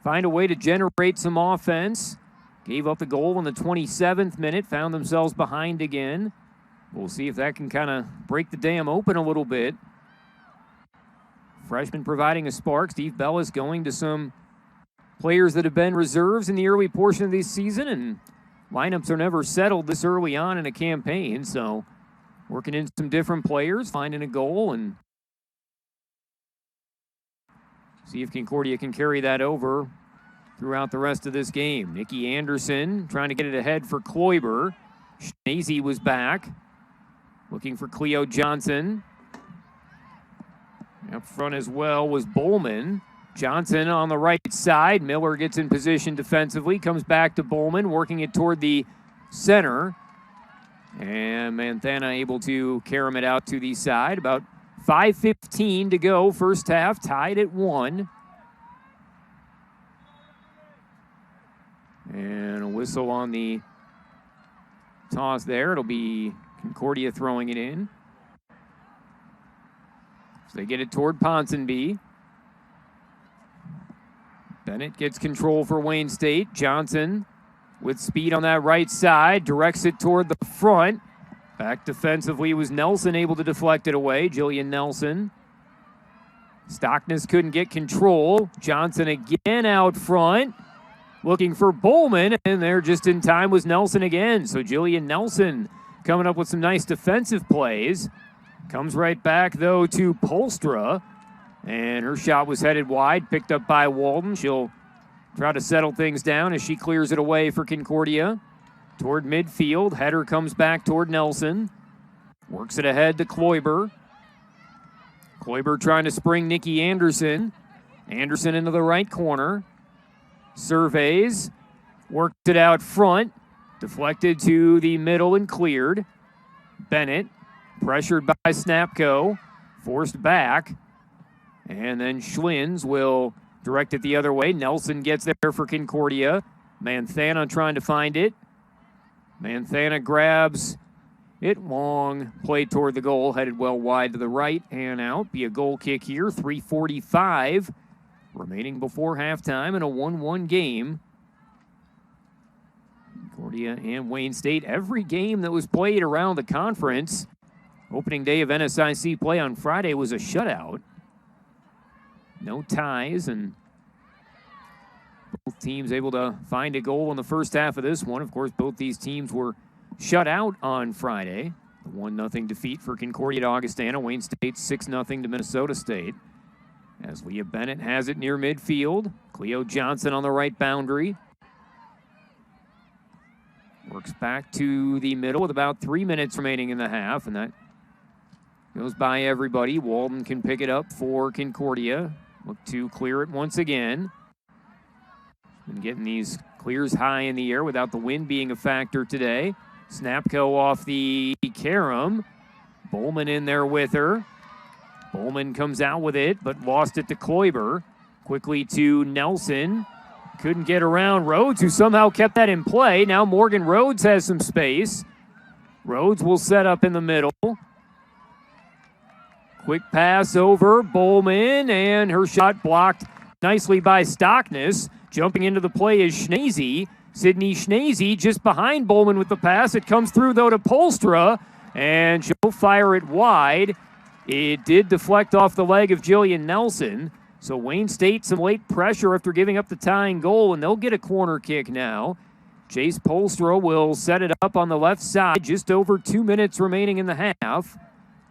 find a way to generate some offense. Gave up the goal in the 27th minute, found themselves behind again. We'll see if that can kind of break the dam open a little bit. Freshman providing a spark. Steve Bellis going to some players that have been reserves in the early portion of this season, and lineups are never settled this early on in a campaign, so working in some different players, finding a goal, and see if Concordia can carry that over throughout the rest of this game. Nikki Anderson trying to get it ahead for Kloiber. Schnese was back. Looking for Cleo Johnson. Up front as well was Bowman. Johnson on the right side. Miller gets in position defensively. Comes back to Bowman, working it toward the center. And Manthana able to carom it out to the side. About 5:15 to go, first half, tied at 1. And a whistle on the toss there. It'll be Concordia throwing it in. So they get it toward Ponsonby. Bennett gets control for Wayne State. Johnson with speed on that right side, directs it toward the front. Back defensively was Nelson, able to deflect it away. Jillian Nelson. Stockness couldn't get control. Johnson again out front, looking for Bowman, and there just in time was Nelson again. So Jillian Nelson coming up with some nice defensive plays. Comes right back, though, to Polstra, and her shot was headed wide, picked up by Walden. She'll try to settle things down as she clears it away for Concordia. Toward midfield, header comes back toward Nelson. Works it ahead to Kloiber. Kloiber trying to spring Nikki Anderson. Anderson into the right corner. Surveys. Worked it out front. Deflected to the middle and cleared. Bennett pressured by Snapco. Forced back. And then Schlins will direct it the other way. Nelson gets there for Concordia. Manthana trying to find it. Manthana grabs it long. Played toward the goal. Headed well wide to the right and out. Be a goal kick here. 3:45 remaining before halftime in a 1-1 game. Concordia and Wayne State. Every game that was played around the conference. Opening day of NSIC play on Friday was a shutout. No ties, and both teams able to find a goal in the first half of this one. Of course, both these teams were shut out on Friday. The 1-0 defeat for Concordia to Augustana. Wayne State 6-0 to Minnesota State. As Leah Bennett has it near midfield. Cleo Johnson on the right boundary. Works back to the middle with about 3 minutes remaining in the half, and that goes by everybody. Walden can pick it up for Concordia. Look to clear it once again. Been getting these clears high in the air without the wind being a factor today. Snapco off the carom. Bowman in there with her. Bowman comes out with it, but lost it to Kloiber. Quickly to Nelson. Couldn't get around Rhodes, who somehow kept that in play. Now Morgan Rhodes has some space. Rhodes will set up in the middle. Quick pass over Bowman, and her shot blocked nicely by Stockness. Jumping into the play is Schneezy. Sydney Schneezy just behind Bowman with the pass. It comes through, though, to Polstra, and she'll fire it wide. It did deflect off the leg of Jillian Nelson. So Wayne State, some late pressure after giving up the tying goal, and they'll get a corner kick now. Chase Polstra will set it up on the left side. Just over 2 minutes remaining in the half.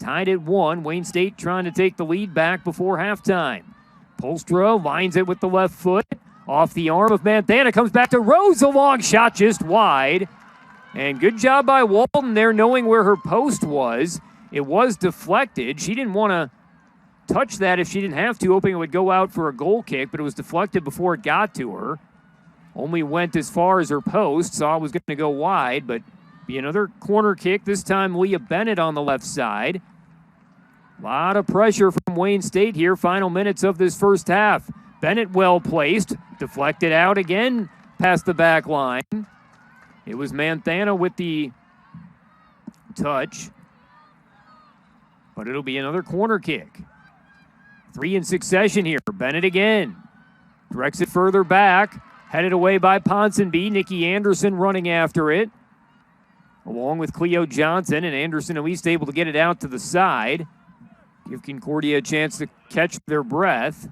Tied at 1. Wayne State trying to take the lead back before halftime. Polstra lines it with the left foot. Off the arm of Manthana. Comes back to Rose. A long shot just wide. And good job by Walden there knowing where her post was. It was deflected. She didn't want to touch that if she didn't have to, hoping it would go out for a goal kick, but it was deflected before it got to her. Only went as far as her post. Saw it was going to go wide, but be another corner kick, this time Leah Bennett on the left side. A lot of pressure from Wayne State here, final minutes of this first half. Bennett well placed, deflected out again past the back line. It was Manthana with the touch, but it'll be another corner kick. 3 in succession here. Bennett again. Directs it further back, headed away by Ponsonby. Nikki Anderson running after it, along with Cleo Johnson, and Anderson at least able to get it out to the side. Give Concordia a chance to catch their breath.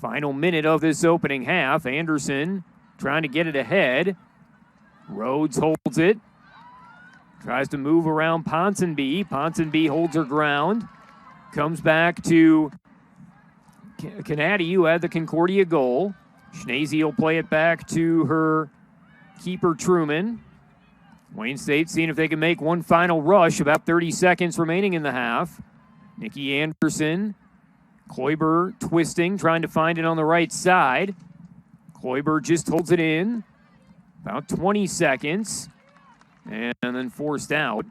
Final minute of this opening half. Anderson trying to get it ahead. Rhodes holds it. Tries to move around Ponsonby. Ponsonby holds her ground. Comes back to Canady, who had the Concordia goal. Schneezy will play it back to her keeper, Truman. Wayne State seeing if they can make one final rush. About 30 seconds remaining in the half. Nikki Anderson, Kloiber twisting, trying to find it on the right side. Kloiber just holds it in. About 20 seconds. And then forced out.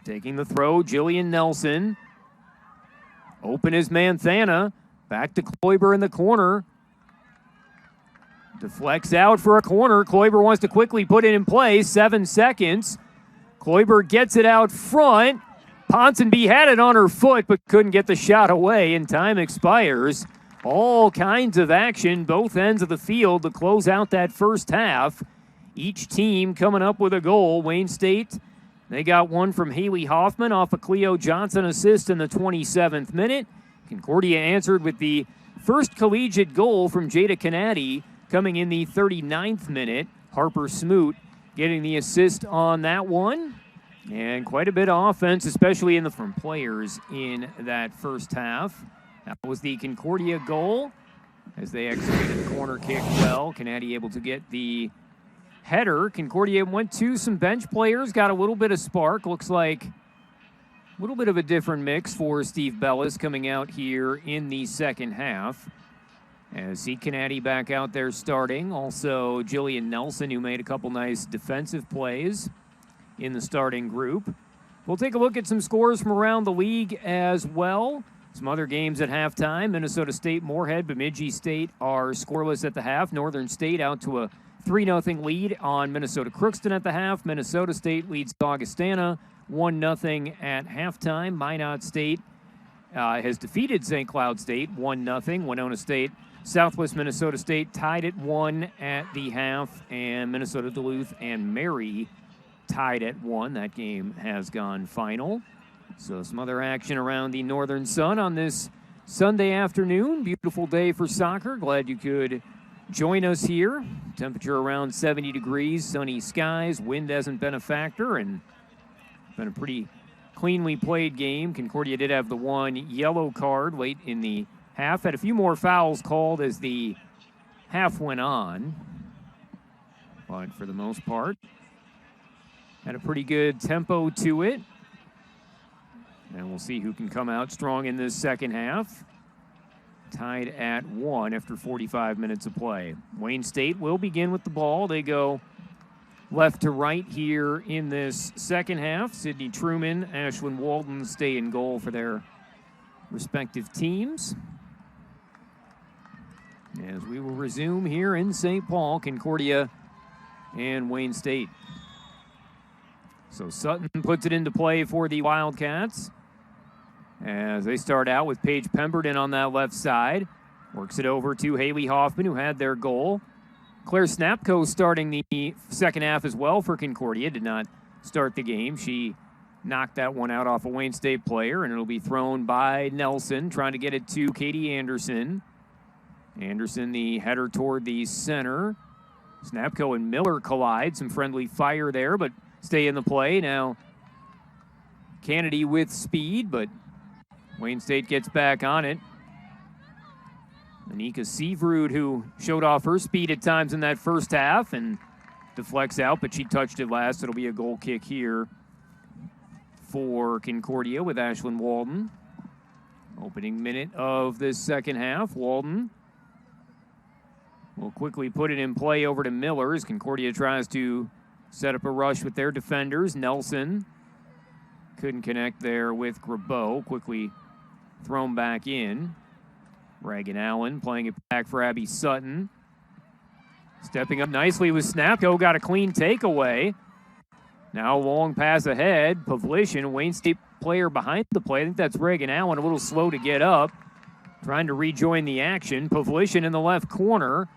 Taking the throw, Jillian Nelson. Open is Manthana. Back to Kloiber in the corner. Deflects out for a corner. Kloiber wants to quickly put it in play. 7 seconds. Kloiber gets it out front. Ponsonby had it on her foot but couldn't get the shot away, and time expires. All kinds of action, both ends of the field to close out that first half. Each team coming up with a goal. Wayne State, they got one from Haley Hoffman off a Cleo Johnson assist in the 27th minute. Concordia answered with the first collegiate goal from Jada Canady coming in the 39th minute. Harper Smoot getting the assist on that one. And quite a bit of offense, especially from players in that first half. That was the Concordia goal as they executed the corner kick well. Canady able to get the header. Concordia went to some bench players, got a little bit of spark. Looks like a little bit of a different mix for Steve Bellis coming out here in the second half. As see Canady back out there starting. Also Jillian Nelson, who made a couple nice defensive plays in the starting group. We'll take a look at some scores from around the league as well. Some other games at halftime. Minnesota State, Moorhead, Bemidji State are scoreless at the half. Northern State out to a 3-0 lead on Minnesota Crookston at the half. Minnesota State leads Augustana 1-0 at halftime. Minot State has defeated St. Cloud State 1-0. Winona State, Southwest Minnesota State tied at 1 at the half. And Minnesota Duluth and Mary tied at 1. That game has gone final. So some other action around the Northern Sun on this Sunday afternoon. Beautiful day for soccer. Glad you could join us here. Temperature around 70 degrees, sunny skies. Wind hasn't been a factor, and been a pretty cleanly played game. Concordia did have the one yellow card late in the half. Had a few more fouls called as the half went on. But for the most part, had a pretty good tempo to it. And we'll see who can come out strong in this second half. Tied at 1 after 45 minutes of play. Wayne State will begin with the ball. They go left to right here in this second half. Sydney Truman, Ashlyn Walden stay in goal for their respective teams. As we will resume here in St. Paul, Concordia and Wayne State. So Sutton puts it into play for the Wildcats as they start out with Paige Pemberton on that left side. Works it over to Haley Hoffman, who had their goal. Claire Snapko starting the second half as well for Concordia. Did not start the game. She knocked that one out off a Wayne State player, and it'll be thrown by Nelson, trying to get it to Katie Anderson. Anderson, the header toward the center. Snapko and Miller collide. Some friendly fire there, but stay in the play. Now, Kennedy with speed, but Wayne State gets back on it. Anika Seavrud, who showed off her speed at times in that first half and deflects out, but she touched it last. It'll be a goal kick here for Concordia with Ashlyn Walden. Opening minute of this second half. Walden will quickly put it in play over to Miller as Concordia tries to set up a rush with their defenders. Nelson couldn't connect there with Grabeau. Quickly thrown back in. Reagan Allen playing it back for Abby Sutton. Stepping up nicely with Snapko. Got a clean takeaway. Now long pass ahead. Pavlishin, Wayne State player behind the play. I think that's Reagan Allen, a little slow to get up. Trying to rejoin the action. Pavlishin in the left corner.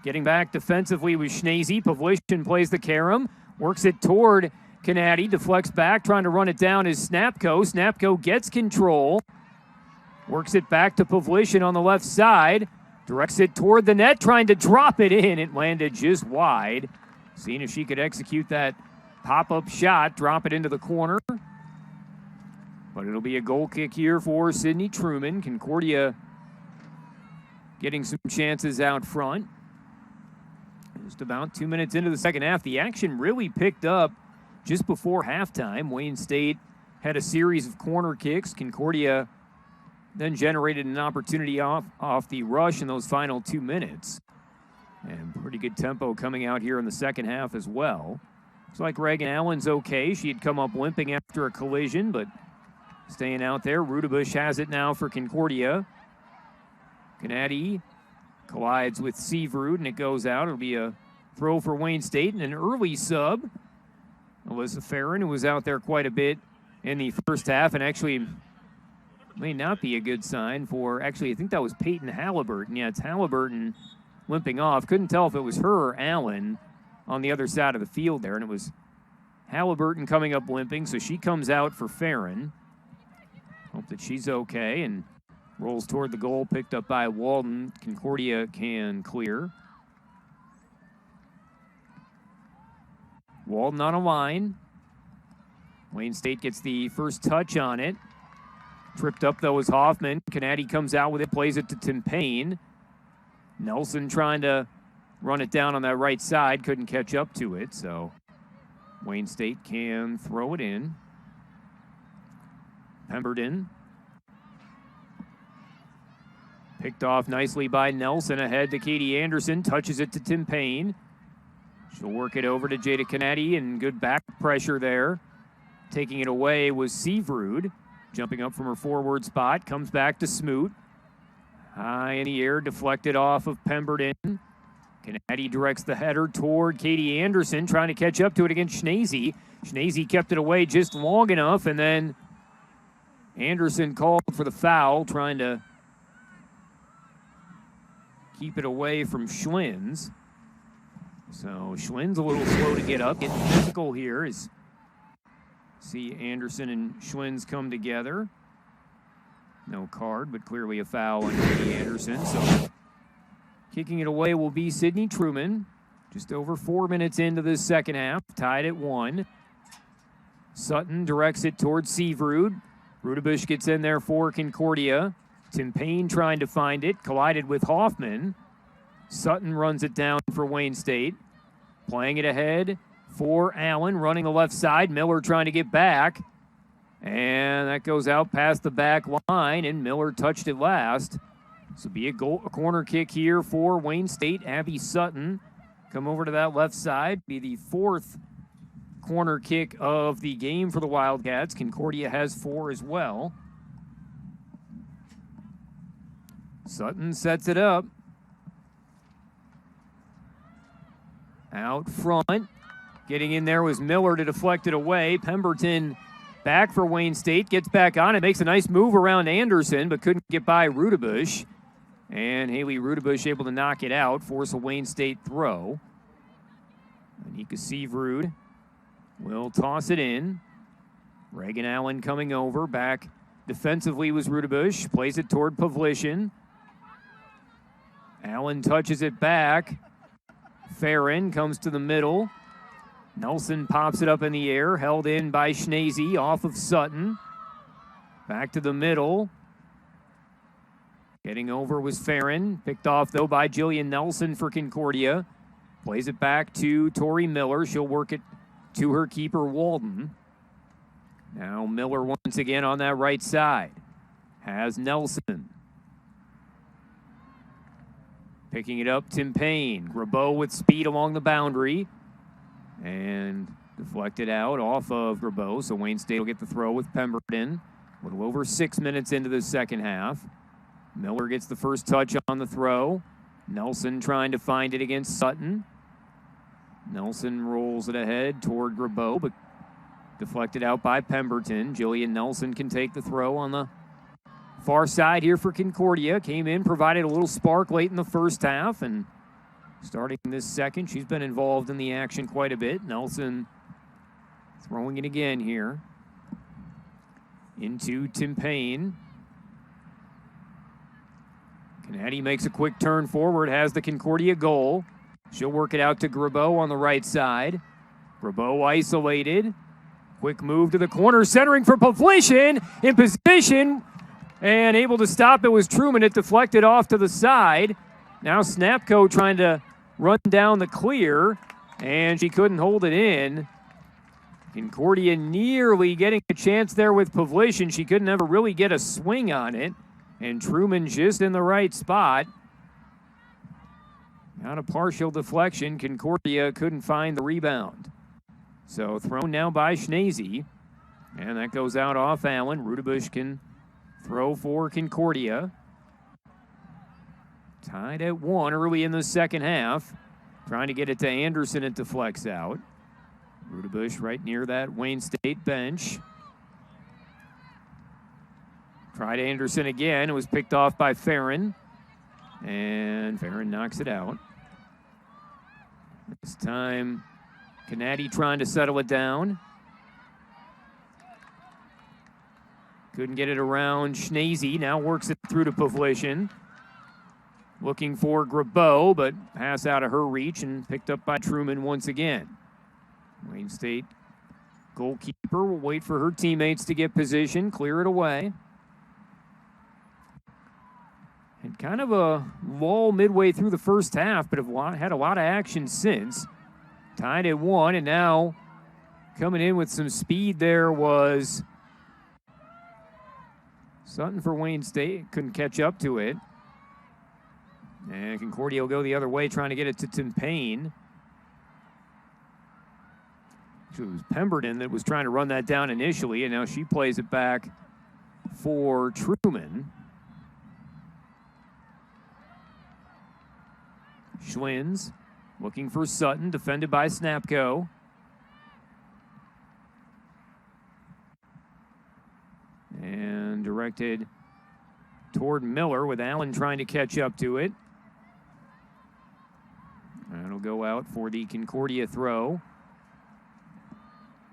Getting back defensively with Schneezy. Pavlishin plays the carom. Works it toward Canady. Deflects back. Trying to run it down is Snapko. Snapko gets control. Works it back to Pavlishin on the left side. Directs it toward the net. Trying to drop it in. It landed just wide. Seeing if she could execute that pop-up shot. Drop it into the corner. But it'll be a goal kick here for Sydney Truman. Concordia getting some chances out front. Just about 2 minutes into the second half, the action really picked up just before halftime. Wayne State had a series of corner kicks. Concordia then generated an opportunity off the rush in those final 2 minutes. And pretty good tempo coming out here in the second half as well. Looks like Reagan Allen's okay. She had come up limping after a collision, but staying out there. Rudebush has it now for Concordia. Canady collides with Seavrud, and it goes out. It'll be a throw for Wayne State, and an early sub. Alyssa Farron, who was out there quite a bit in the first half, and actually may not be a good sign for, actually, I think that was Peyton Halliburton. Yeah, it's Halliburton limping off. Couldn't tell if it was her or Allen on the other side of the field there, and it was Halliburton coming up limping, so she comes out for Farron. Hope that she's okay, and rolls toward the goal, picked up by Walden. Concordia can clear. Walden on a line. Wayne State gets the first touch on it. Tripped up, though, is Hoffman. Canady comes out with it, plays it to Tim Payne. Nelson trying to run it down on that right side, couldn't catch up to it, so Wayne State can throw it in. Pemberton. Picked off nicely by Nelson, ahead to Katie Anderson, touches it to Tim Payne. She'll work it over to Jada Canady, and good back pressure there. Taking it away was Seavrud, jumping up from her forward spot, comes back to Smoot. High in the air, deflected off of Pemberton. Canady directs the header toward Katie Anderson, trying to catch up to it against Schnazy. Schnazy kept it away just long enough, and then Anderson called for the foul, trying to keep it away from Schlins. So Schlins a little slow to get up, getting physical here as see Anderson and Schlins come together. No card, but clearly a foul on Katie Anderson. So kicking it away will be Sydney Truman. Just over 4 minutes into this second half, tied at 1. Sutton directs it towards Seavrud. Rudebush gets in there for Concordia. Tim Payne trying to find it, collided with Hoffman. Sutton runs it down for Wayne State. Playing it ahead for Allen, running the left side. Miller trying to get back. And that goes out past the back line, and Miller touched it last. This will be a corner kick here for Wayne State. Abby Sutton come over to that left side. Be the 4th corner kick of the game for the Wildcats. Concordia has 4 as well. Sutton sets it up. Out front. Getting in there was Miller to deflect it away. Pemberton back for Wayne State. Gets back on it. Makes a nice move around Anderson, but couldn't get by Rudebush. And Haley Rudebush able to knock it out. Force a Wayne State throw. Anika Seavrud will toss it in. Reagan Allen coming over. Back defensively was Rudebush. Plays it toward Pavlishin. Allen touches it back. Farron comes to the middle. Nelson pops it up in the air. Held in by Schnazy off of Sutton. Back to the middle. Getting over was Farron. Picked off, though, by Jillian Nelson for Concordia. Plays it back to Tori Miller. She'll work it to her keeper, Walden. Now Miller once again on that right side. Has Nelson. Picking it up, Tim Payne. Grabeau with speed along the boundary. And deflected out off of Grabeau. So Wayne State will get the throw with Pemberton. A little over 6 minutes into the second half. Miller gets the first touch on the throw. Nelson trying to find it against Sutton. Nelson rolls it ahead toward Grabeau, but deflected out by Pemberton. Jillian Nelson can take the throw on the far side here for Concordia. Came in, provided a little spark late in the first half, and starting this second, she's been involved in the action quite a bit. Nelson throwing it again here. Into Tim Payne. Canady makes a quick turn forward, has the Concordia goal. She'll work it out to Grabeau on the right side. Grabeau isolated. Quick move to the corner, centering for Pavlishin. In position, and able to stop it was Truman. It deflected off to the side. Now Snapco trying to run down the clear, and she couldn't hold it in. Concordia nearly getting a chance there with Pavlishin. She couldn't ever really get a swing on it. And Truman just in the right spot. Not a partial deflection. Concordia couldn't find the rebound. So thrown now by Schnese. And that goes out off Allen. Rudebush can throw for Concordia. Tied at 1 early in the second half. Trying to get it to Anderson. It deflects out. Rudebush right near that Wayne State bench. Tried Anderson again. It was picked off by Farron. And Farron knocks it out. This time, Canady trying to settle it down. Couldn't get it around Schnese. Now works it through to Pavlishin. Looking for Grabeau, but pass out of her reach and picked up by Truman once again. Wayne State goalkeeper will wait for her teammates to get position, clear it away. And kind of a lull midway through the first half, but have had a lot of action since. Tied at 1, and now coming in with some speed there was Sutton for Wayne State. Couldn't catch up to it. And Concordia will go the other way, trying to get it to Tim Payne. It was Pemberton that was trying to run that down initially, and now she plays it back for Truman. Schwins looking for Sutton, defended by Snapco. And directed toward Miller with Allen trying to catch up to it. That'll go out for the Concordia throw.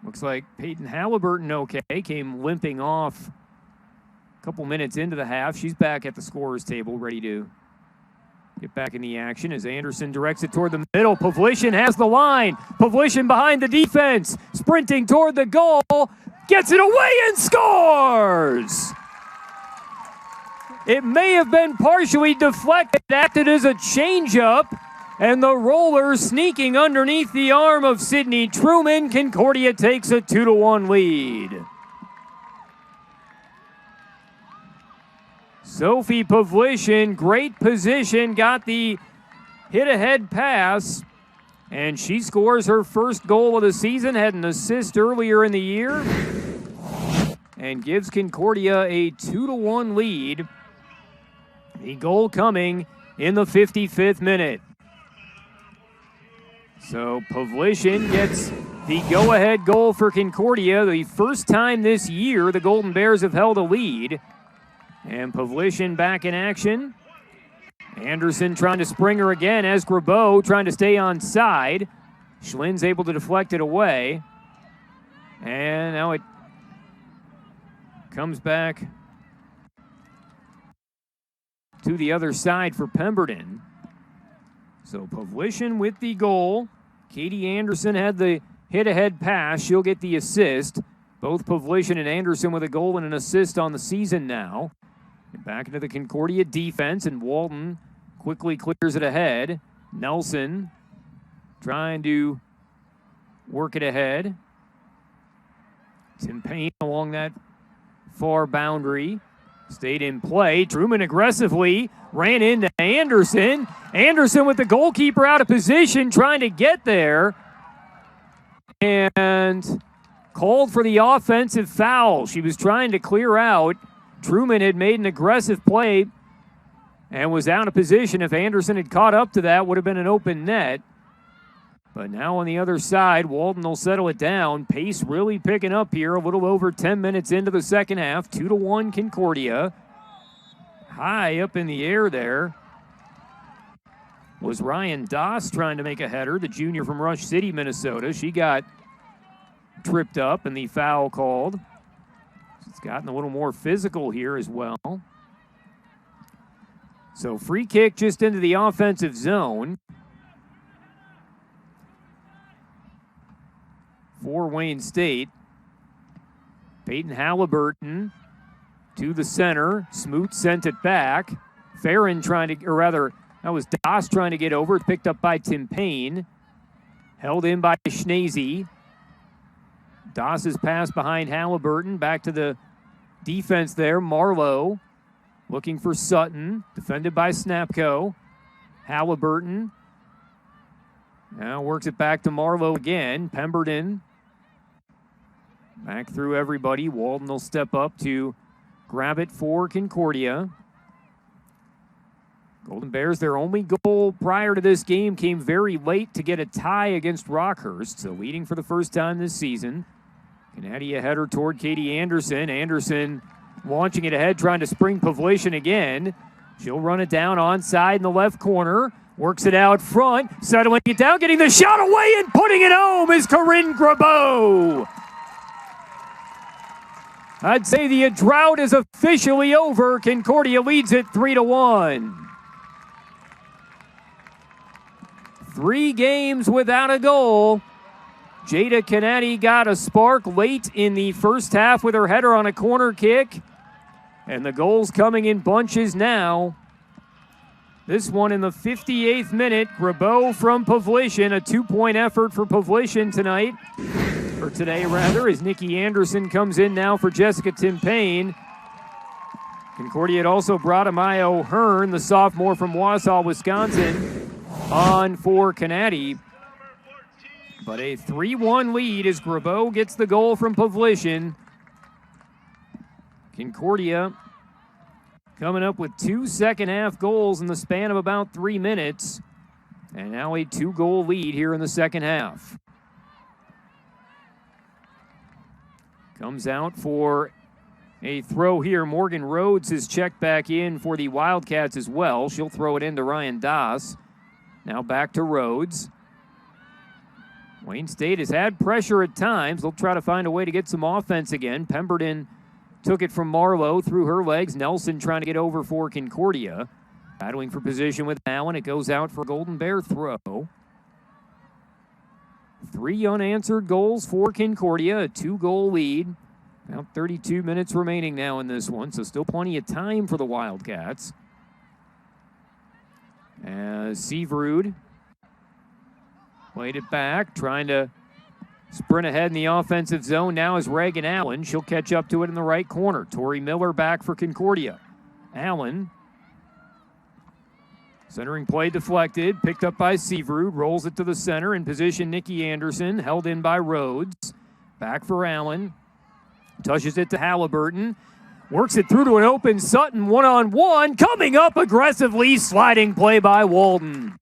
Looks like Peyton Halliburton, okay, came limping off a couple minutes into the half. She's back at the scorer's table, ready to get back in the action as Anderson directs it toward the middle. Pavlishin has the line. Pavlishin behind the defense, sprinting toward the goal, gets it away and scores! It may have been partially deflected, acted as a changeup, and the roller sneaking underneath the arm of Sydney Truman. Concordia takes a 2-1 lead. Sophie Pavlishin, great position, got the hit-ahead pass, and she scores her first goal of the season, had an assist earlier in the year, and gives Concordia a 2-1 lead. The goal coming in the 55th minute. So Pavlishin gets the go-ahead goal for Concordia. The first time this year the Golden Bears have held a lead. And Pavlishin back in action. Anderson trying to spring her again as Grabeau trying to stay on side. Schlinn's able to deflect it away. And now it comes back to the other side for Pemberton. So Pavlishin with the goal. Katie Anderson had the hit-ahead pass. She'll get the assist. Both Pavlishin and Anderson with a goal and an assist on the season now. And back into the Concordia defense, and Walton quickly clears it ahead. Nelson trying to work it ahead. Tim Payne along that far boundary. Stayed in play. Truman aggressively ran into Anderson. Anderson with the goalkeeper out of position, trying to get there. And called for the offensive foul. She was trying to clear out. Truman had made an aggressive play and was out of position. If Anderson had caught up to that, would have been an open net. But now on the other side, Walton will settle it down. Pace really picking up here, a little over 10 minutes into the second half. 2-1 Concordia. High up in the air there was Ryan Doss trying to make a header, the junior from Rush City, Minnesota. She got tripped up and the foul called. It's gotten a little more physical here as well. So free kick just into the offensive zone for Wayne State. Peyton Halliburton to the center. Smoot sent it back. Farron trying to, or rather, That was Das trying to get over. It's picked up by Tim Payne. Held in by Schnazy. Das's pass behind Halliburton. Back to the defense there. Marlowe looking for Sutton. Defended by Snapco. Halliburton. Now works it back to Marlowe again. Pemberton. Back through everybody. Walden will step up to grab it for Concordia. Golden Bears, their only goal prior to this game came very late to get a tie against Rockhurst. So leading for the first time this season. Gennady a header toward Katie Anderson. Anderson launching it ahead, trying to spring Pavlishin again. She'll run it down onside in the left corner. Works it out front. Settling it down, getting the shot away and putting it home is Corinne Grabeau. I'd say the drought is officially over. Concordia leads it 3-1. 3 games without a goal. Jada Gennady got a spark late in the first half with her header on a corner kick. And the goals coming in bunches now. This one in the 58th minute. Grabeau from Pavlishin. A 2-point effort for Pavlishin tonight. Or today, rather, as Nikki Anderson comes in now for Jessica Tim Payne. Concordia had also brought Amaya O'Hearn, the sophomore from Wausau, Wisconsin, on for Gennady. But a 3-1 lead as Grabeau gets the goal from Pavlishin. Concordia coming up with 2 second-half goals in the span of about 3 minutes. And now a 2-goal lead here in the second half. Comes out for a throw here. Morgan Rhodes is checked back in for the Wildcats as well. She'll throw it into Ryan Das. Now back to Rhodes. Wayne State has had pressure at times. They'll try to find a way to get some offense again. Pemberton took it from Marlowe through her legs. Nelson trying to get over for Concordia. Battling for position with Allen. It goes out for Golden Bear throw. 3 unanswered goals for Concordia. A 2-goal lead. About 32 minutes remaining now in this one, so still plenty of time for the Wildcats. As Seavrud played it back, trying to sprint ahead in the offensive zone. Now is Reagan Allen. She'll catch up to it in the right corner. Tori Miller back for Concordia. Allen. Centering play deflected, picked up by Seavrud, rolls it to the center. In position, Nikki Anderson, held in by Rhodes. Back for Allen. Touches it to Halliburton. Works it through to an open Sutton, one-on-one. Coming up aggressively, sliding play by Walden.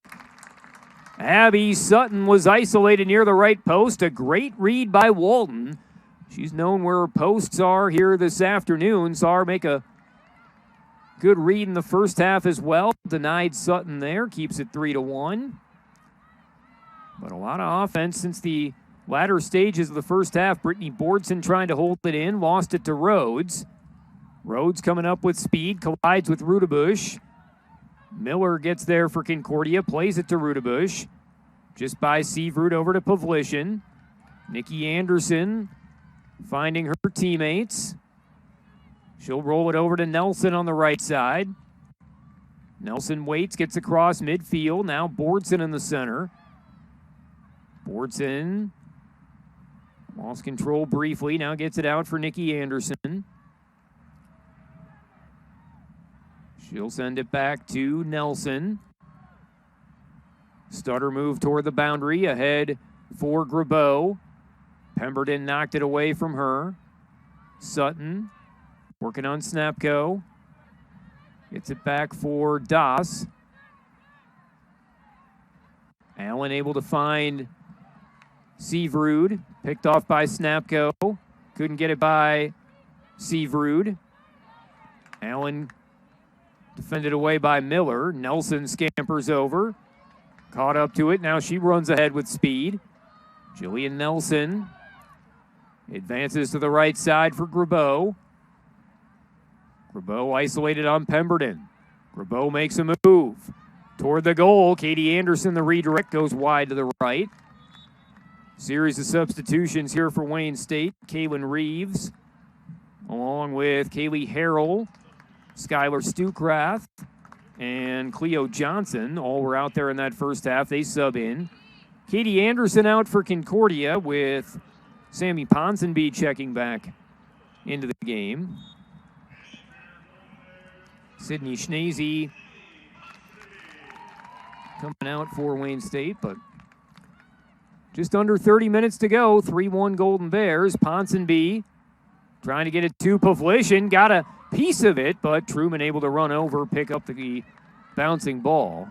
Abby Sutton was isolated near the right post. A great read by Walden. She's known where her posts are here this afternoon. Saw her make a good read in the first half as well. Denied Sutton there. Keeps it 3-1. But a lot of offense since the latter stages of the first half. Brittany Bordson trying to hold it in. Lost it to Rhodes. Rhodes coming up with speed. Collides with Rudebush. Miller gets there for Concordia. Plays it to Rudebush. Just by Seavrud over to Pavlishin. Nikki Anderson finding her teammates. She'll roll it over to Nelson on the right side. Nelson waits, gets across midfield. Now Bordson in the center. Bordson lost control briefly. Now gets it out for Nikki Anderson. She'll send it back to Nelson. Stutter move toward the boundary. Ahead for Grabeau. Pemberton knocked it away from her. Sutton working on Snapco. Gets it back for Das. Allen able to find Seavrud. Picked off by Snapco. Couldn't get it by Seavrud. Allen defended away by Miller. Nelson scampers over. Caught up to it. Now she runs ahead with speed. Jillian Nelson advances to the right side for Grabeau. Grabeau isolated on Pemberton. Grabeau makes a move toward the goal. Katie Anderson, the redirect, goes wide to the right. Series of substitutions here for Wayne State. Kaylin Reeves, along with Kaylee Harrell, Skylar Stukrath, and Cleo Johnson all were out there in that first half. They sub in. Katie Anderson out for Concordia with Sammy Ponsonby checking back into the game. Sydney Schneese coming out for Wayne State, but just under 30 minutes to go. 3-1 Golden Bears. Ponsonby trying to get it to Pavlishin. Got a piece of it, but Truman able to run over, pick up the bouncing ball.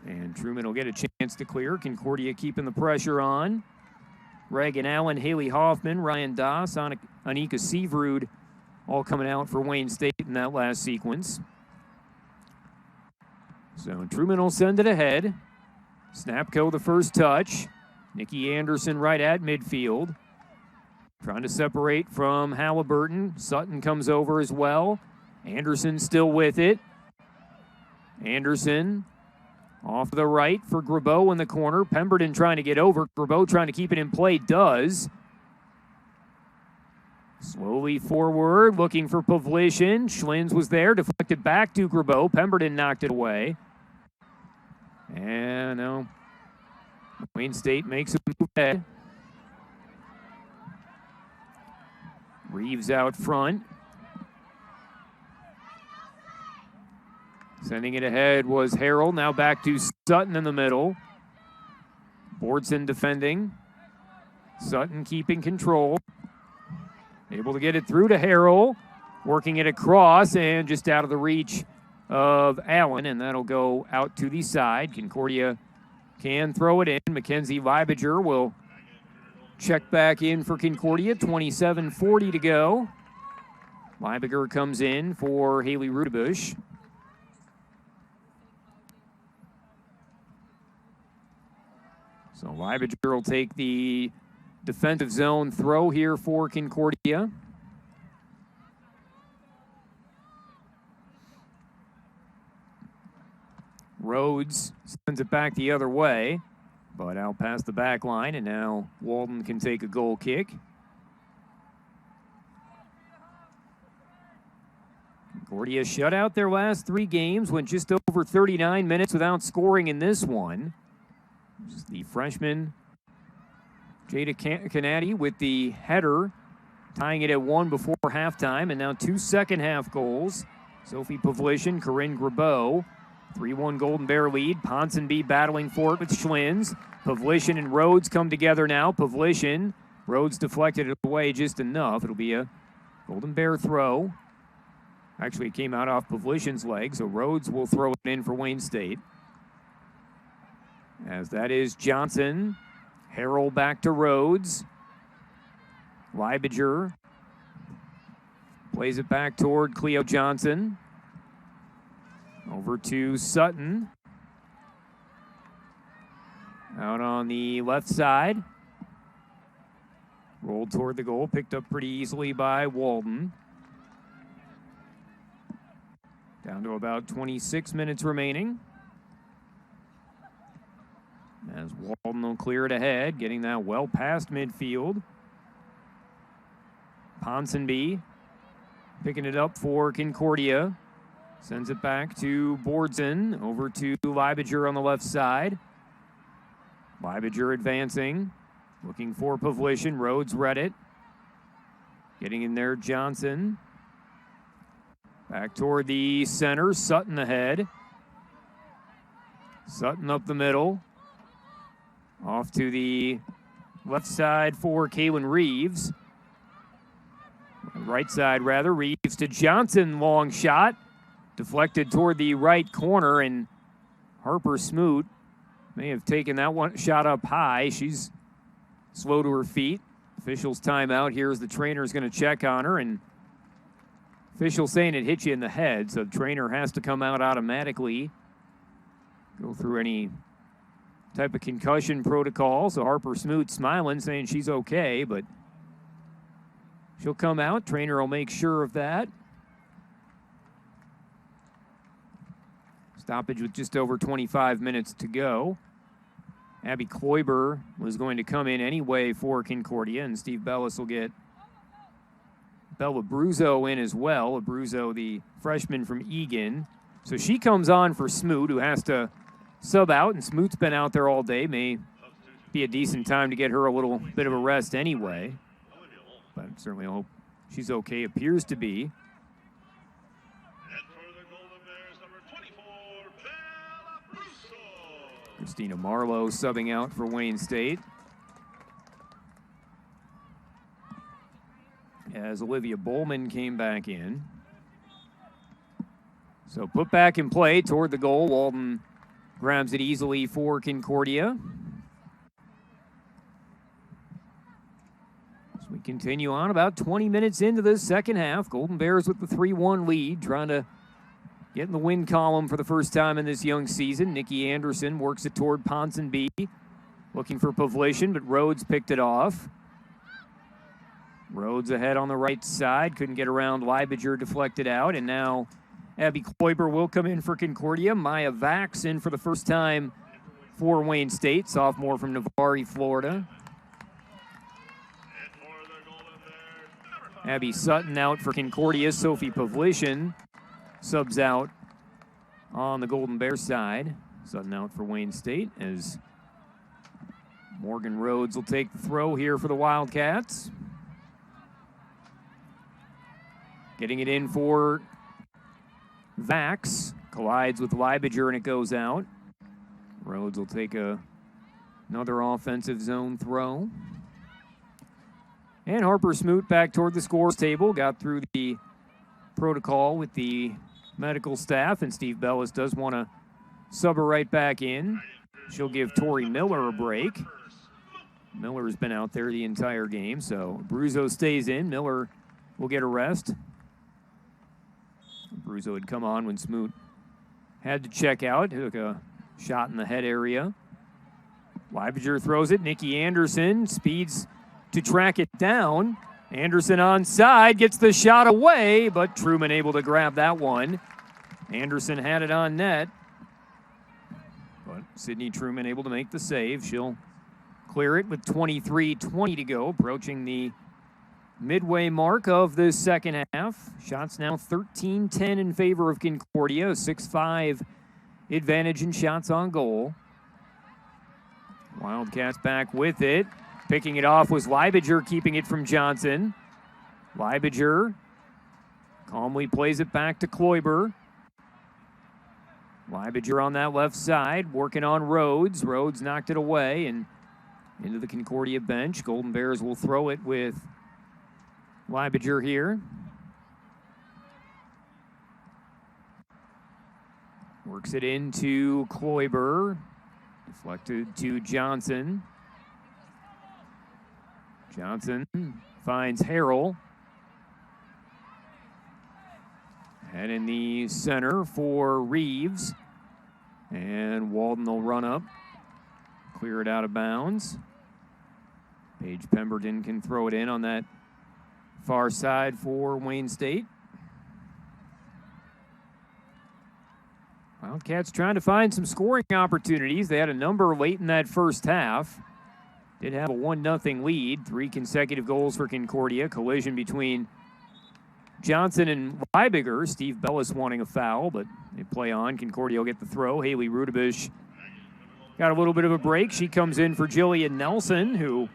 And Truman will get a chance to clear. Concordia keeping the pressure on. Reagan Allen, Haley Hoffman, Ryan Doss, Anika Seavrud all coming out for Wayne State in that last sequence. So Truman will send it ahead. Snapco the first touch. Nikki Anderson right at midfield. Trying to separate from Halliburton. Sutton comes over as well. Anderson still with it. Anderson off to the right for Grabeau in the corner. Pemberton trying to get over. Grabeau trying to keep it in play. Does. Slowly forward, looking for Pavlishin. Schlins was there, deflected back to Grabeau. Pemberton knocked it away. And no. Wayne State makes a move ahead. Reeves out front. Sending it ahead was Harrell. Now back to Sutton in the middle. Boardson defending. Sutton keeping control. Able to get it through to Harrell. Working it across and just out of the reach of Allen. And that'll go out to the side. Concordia can throw it in. Mackenzie Leibinger will check back in for Concordia. 27:40 to go. Leibinger comes in for Haley Rudebush. So Leibinger will take the defensive zone throw here for Concordia. Rhodes sends it back the other way, but out past the back line, and now Walden can take a goal kick. Concordia shut out their last 3 games, went just over 39 minutes without scoring in this one. The freshman Jada Canady with the header, tying it at 1 before halftime, and now 2 second-half goals. Sophie Pavlishin, Corinne Grabeau. 3-1 Golden Bear lead. Ponsonby battling for it with Schlins. Pavlishin and Rhodes come together now. Pavlishin, Rhodes deflected it away just enough. It'll be a Golden Bear throw. Actually, it came out off Pavlishin's leg, so Rhodes will throw it in for Wayne State. As that is Johnson. Harrell back to Rhodes. Leibinger plays it back toward Cleo Johnson. Over to Sutton. Out on the left side. Rolled toward the goal, picked up pretty easily by Walden. Down to about 26 minutes remaining. As Walden will clear it ahead, getting that well past midfield. Ponsonby picking it up for Concordia. Sends it back to Boardson, over to Leibinger on the left side. Leibinger advancing, looking for Pavlishin. Rhodes read it. Getting in there, Johnson. Back toward the center, Sutton ahead. Sutton up the middle. Off to the left side for Kaylin Reeves. Right side, rather. Reeves to Johnson, long shot. Deflected toward the right corner, and Harper Smoot may have taken that one shot up high. She's slow to her feet. Officials timeout. Here's the trainer's going to check on her, and official saying it hit you in the head, so the trainer has to come out automatically. Go through any type of concussion protocol. So Harper Smoot smiling, saying she's okay, but she'll come out. Trainer will make sure of that. Stoppage with just over 25 minutes to go. Abby Kloiber was going to come in anyway for Concordia, and Steve Bellis will get Bella Abruzzo in as well. Abruzzo, the freshman from Egan. So she comes on for Smoot, who has to sub out, and Smoot's been out there all day. May be a decent time to get her a little bit of a rest anyway. But certainly hope she's okay. Appears to be. Christina Marlowe subbing out for Wayne State. As Olivia Bowman came back in. So put back in play toward the goal. Walden grabs it easily for Concordia. As we continue on, about 20 minutes into the second half, Golden Bears with the 3-1 lead, trying to get in the win column for the first time in this young season. Nikki Anderson works it toward Ponsonby, looking for Pavlician, but Rhodes picked it off. Rhodes ahead on the right side, couldn't get around Leibinger, deflected out, and now Abby Kloiber will come in for Concordia. Maya Vax in for the first time for Wayne State, sophomore from Navarre, Florida. Abby Sutton out for Concordia. Sophie Pavlician subs out on the Golden Bears side. Sutton out for Wayne State as Morgan Rhodes will take the throw here for the Wildcats. Getting it in for Vax. Collides with Leibinger and it goes out. Rhodes will take another offensive zone throw. And Harper Smoot back toward the scores table. Got through the protocol with the medical staff, and Steve Bellis does want to sub her right back in. She'll give Tori Miller a break. Miller's been out there the entire game, so Abruzzo stays in. Miller will get a rest. Abruzzo had come on when Smoot had to check out. Took a shot in the head area. Leibinger throws it. Nikki Anderson speeds to track it down. Anderson onside, gets the shot away, but Truman able to grab that one. Anderson had it on net, but Sydney Truman able to make the save. She'll clear it with 23:20 to go, approaching the midway mark of the second half. Shots now 13-10 in favor of Concordia, 6-5 advantage in shots on goal. Wildcats back with it. Picking it off was Leibinger, keeping it from Johnson. Leibinger calmly plays it back to Kloiber. Leibinger on that left side, working on Rhodes. Rhodes knocked it away and into the Concordia bench. Golden Bears will throw it with Leibinger here. Works it into Kloiber. Deflected to Johnson. Johnson finds Harrell. Head in the center for Reeves. And Walden will run up. Clear it out of bounds. Paige Pemberton can throw it in on that far side for Wayne State. Wildcats trying to find some scoring opportunities. They had a number late in that first half. Did have a 1-0 lead. 3 consecutive goals for Concordia. Collision between Johnson and Leibinger. Steve Bellis wanting a foul, but they play on. Concordia will get the throw. Haley Rudebish got a little bit of a break. She comes in for Jillian Nelson, who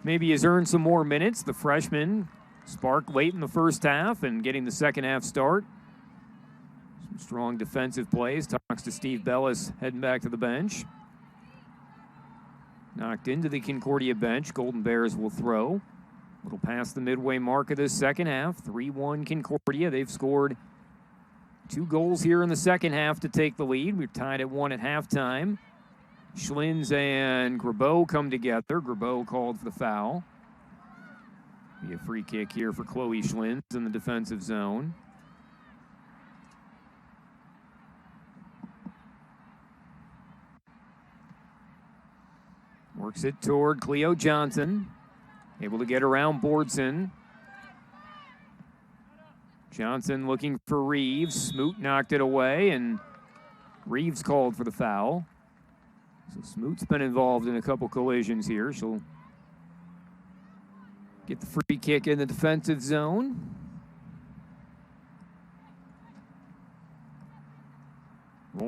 maybe has earned some more minutes. The freshman sparked late in the first half and getting the second half start. Some strong defensive plays. Talks to Steve Bellis heading back to the bench. Knocked into the Concordia bench. Golden Bears will throw. A little past the midway mark of this second half. 3-1 Concordia. They've scored 2 goals here in the second half to take the lead. We're tied at 1 at halftime. Schlins and Grabeau come together. Grabeau called for the foul. Be a free kick here for Chloe Schlins in the defensive zone. Works it toward Cleo Johnson. Able to get around Boardson. Johnson looking for Reeves. Smoot knocked it away, and Reeves called for the foul. So Smoot's been involved in a couple collisions here. She'll get the free kick in the defensive zone.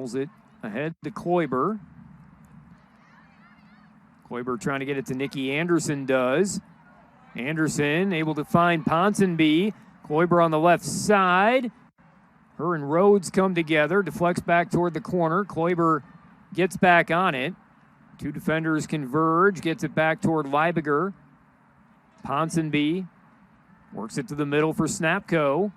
Rolls it ahead to Kloiber. Kloiber trying to get it to Nikki Anderson does. Anderson able to find Ponsonby. Kloiber on the left side. Her and Rhodes come together. Deflects back toward the corner. Kloiber gets back on it. Two defenders converge. Gets it back toward Leibiger. Ponsonby works it to the middle for Snapco.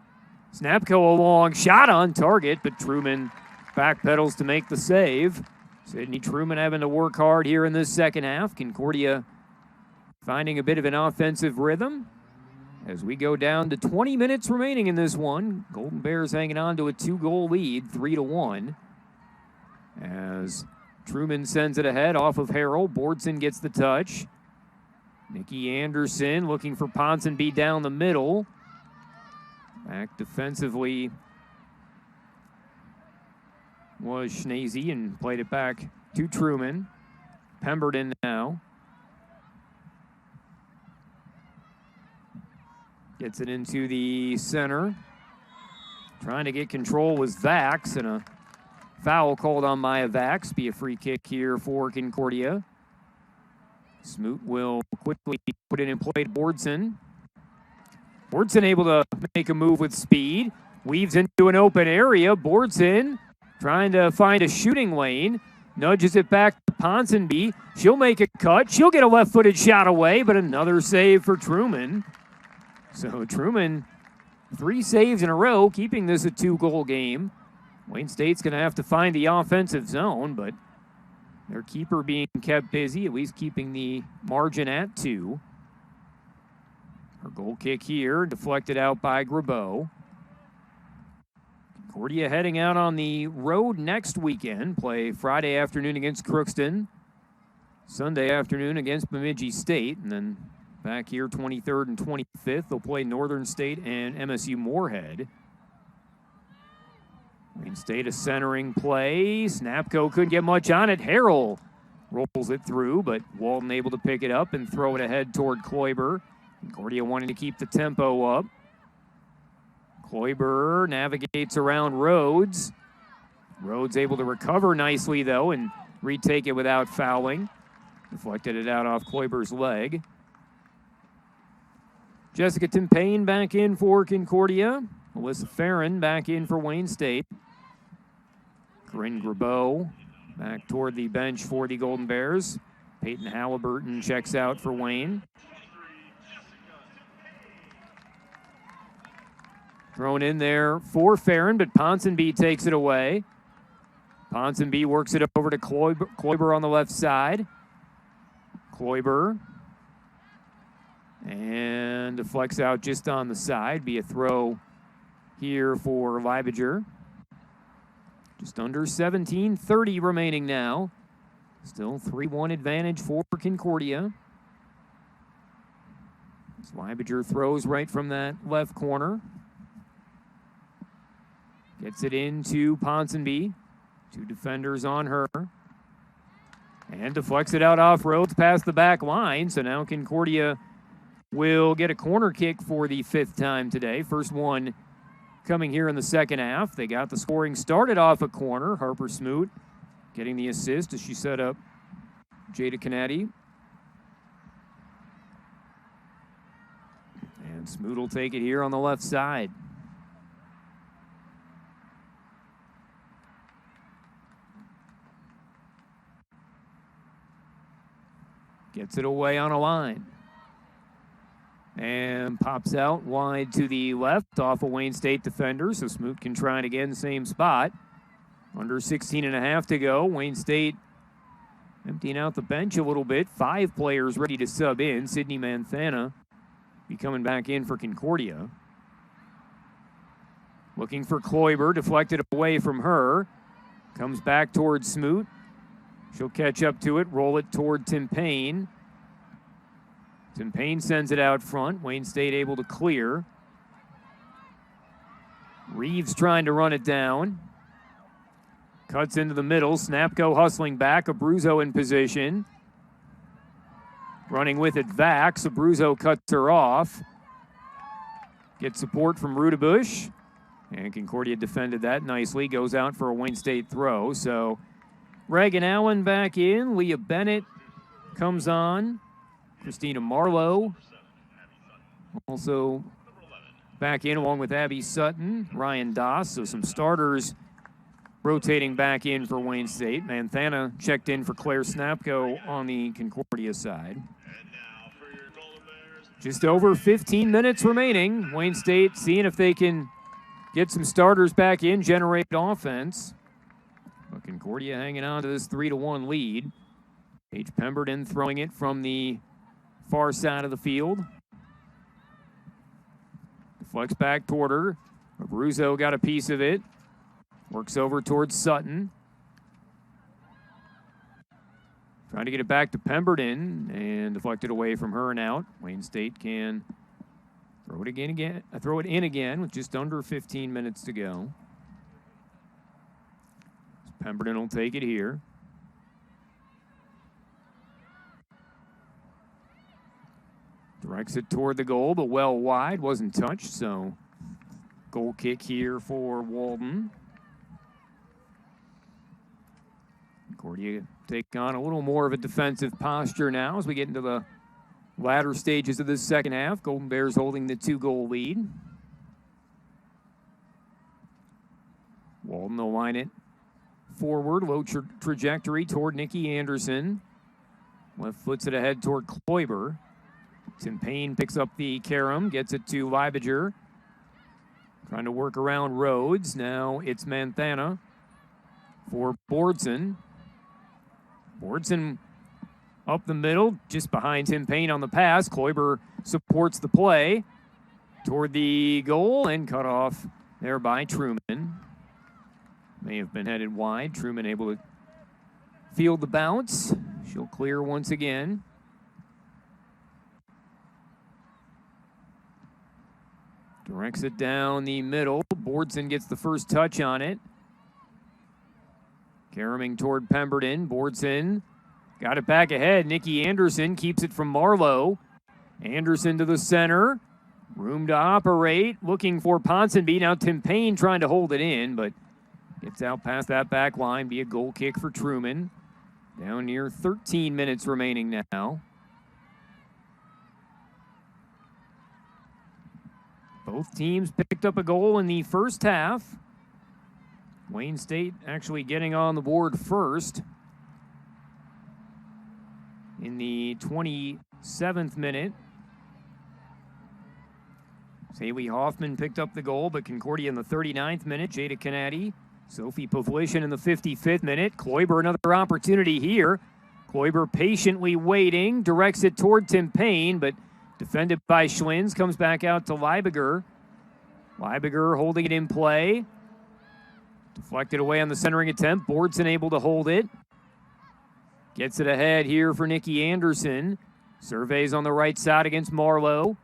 Snapco a long shot on target, but Truman backpedals to make the save. Sydney Truman having to work hard here in this second half. Concordia finding a bit of an offensive rhythm as we go down to 20 minutes remaining in this one. Golden Bears hanging on to a 2-goal lead, 3-1. As Truman sends it ahead off of Harrell. Bordson gets the touch. Nikki Anderson looking for Ponsonby down the middle. Back defensively was Schnese and played it back to Truman. Pemberton now. Gets it into the center. Trying to get control was Vax, and a foul called on Maya Vax. Be a free kick here for Concordia. Smoot will quickly put it in play to Bordson. Bordson able to make a move with speed. Weaves into an open area. Bordson trying to find a shooting lane. Nudges it back to Ponsonby. She'll make a cut. She'll get a left-footed shot away, but another save for Truman. So Truman, 3 saves in a row, keeping this a 2-goal game. Wayne State's going to have to find the offensive zone, but their keeper being kept busy, at least keeping the margin at 2. Her goal kick here, deflected out by Grabeau. Concordia heading out on the road next weekend. Play Friday afternoon against Crookston. Sunday afternoon against Bemidji State. And then back here 23rd and 25th, they'll play Northern State and MSU Moorhead. Wayne State a centering play. Snapco couldn't get much on it. Harrell rolls it through, but Walton able to pick it up and throw it ahead toward Kloiber. Concordia wanting to keep the tempo up. Kloiber navigates around Rhodes. Rhodes able to recover nicely, though, and retake it without fouling. Deflected it out off Kloiber's leg. Jessica Timpane back in for Concordia. Alyssa Farron back in for Wayne State. Corinne Grabeau back toward the bench for the Golden Bears. Peyton Halliburton checks out for Wayne. Thrown in there for Farron, but Ponsonby takes it away. Ponsonby works it over to Kloiber on the left side. Kloiber. And deflects out just on the side. Be a throw here for Leibiger. Just under 17:30 remaining now. Still 3-1 advantage for Concordia. As Leibiger throws right from that left corner. Gets it into Ponsonby. 2 defenders on her. And deflects it out off Rhodes past the back line. So now Concordia will get a corner kick for the 5th time today. First one coming here in the second half. They got the scoring started off a corner. Harper Smoot getting the assist as she set up Jada Canati. And Smoot will take it here on the left side. Gets it away on a line. And pops out wide to the left off a Wayne State defender, so Smoot can try it again, same spot. Under 16 and a half to go. Wayne State emptying out the bench a little bit. 5 players ready to sub in. Sydney Manthana be coming back in for Concordia. Looking for Kloiber, deflected away from her. Comes back towards Smoot. She'll catch up to it, roll it toward Timpane. Timpane sends it out front. Wayne State able to clear. Reeves trying to run it down. Cuts into the middle. Snapco hustling back. Abruzzo in position. Running with it, Vax. Abruzzo cuts her off. Gets support from Rudebush. And Concordia defended that nicely. Goes out for a Wayne State throw. So Reagan Allen back in. Leah Bennett comes on. Christina Marlowe also back in along with Abby Sutton. Ryan Doss. So some starters rotating back in for Wayne State. Manthana checked in for Claire Snapko on the Concordia side. Just over 15 minutes remaining. Wayne State seeing if they can get some starters back in, generate offense. But Concordia hanging on to this 3-1 lead. Paige Pemberton throwing it from the far side of the field. Flex back toward her. Abruzzo got a piece of it. Works over towards Sutton. Trying to get it back to Pemberton and deflected away from her and out. Wayne State can throw it in again with just under 15 minutes to go. Pemberton will take it here. Directs it toward the goal, but well wide. Wasn't touched, so goal kick here for Walden. Concordia take on a little more of a defensive posture now as we get into the latter stages of this second half. Golden Bears holding the 2-goal lead. Walden will line it forward, low trajectory toward Nikki Anderson. Left foots it ahead toward Kloiber. Tim Payne picks up the carom, gets it to Leibiger. Trying to work around Rhodes. Now it's Manthana for Bordson. Bordson up the middle, just behind Tim Payne on the pass. Kloiber supports the play toward the goal and cut off there by Truman. May have been headed wide. Truman able to field the bounce. She'll clear once again. Directs it down the middle. Bordson gets the first touch on it. Caroming toward Pemberton. Bordson got it back ahead. Nikki Anderson keeps it from Marlowe. Anderson to the center. Room to operate. Looking for Ponsonby. Now Tim Payne trying to hold it in, but gets out past that back line. Be a goal kick for Truman. Down near 13 minutes remaining now. Both teams picked up a goal in the first half. Wayne State actually getting on the board first. In the 27th minute, Haley Hoffman picked up the goal, but Concordia in the 39th minute. Jada Canati, Sophie Pavlishin in the 55th minute. Kloiber another opportunity here. Kloiber patiently waiting, directs it toward Tim Payne, but defended by Schlins, comes back out to Leibiger. Leibiger holding it in play. Deflected away on the centering attempt. Bordson able to hold it. Gets it ahead here for Nikki Anderson. Surveys on the right side against Marlowe.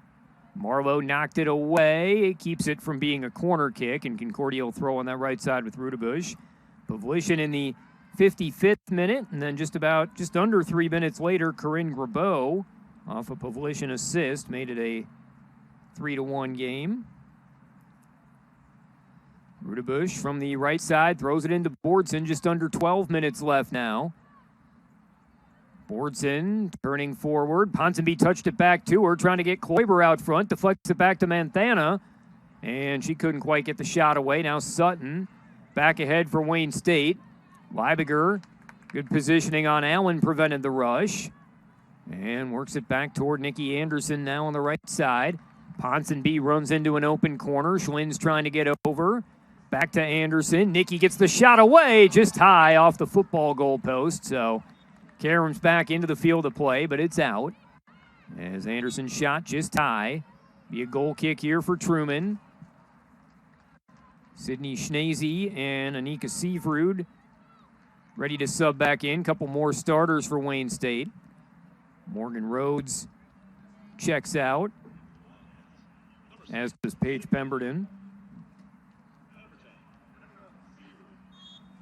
Marlowe knocked it away. It keeps it from being a corner kick, and Concordia will throw on that right side with Rudebush. Pavlishin in the 55th minute, and then just under 3 minutes later, Corinne Grabeau off a Pavlishin assist made it a 3-1 game. Rudebush from the right side throws it into Bordson. Just under 12 minutes left now. Bordson turning forward. Ponsonby touched it back to her, trying to get Kloiber out front. Deflects it back to Manthana, and she couldn't quite get the shot away. Now Sutton back ahead for Wayne State. Leibiger, good positioning on Allen, prevented the rush. And works it back toward Nikki Anderson now on the right side. Ponsonby runs into an open corner. Schlins trying to get over. Back to Anderson. Nikki gets the shot away, just high off the football goalpost. So Karem's back into the field of play, but it's out. As Anderson's shot just high. Be a goal kick here for Truman. Sydney Schnazy and Anika Seafrude ready to sub back in. Couple more starters for Wayne State. Morgan Rhodes checks out, as does Paige Pemberton.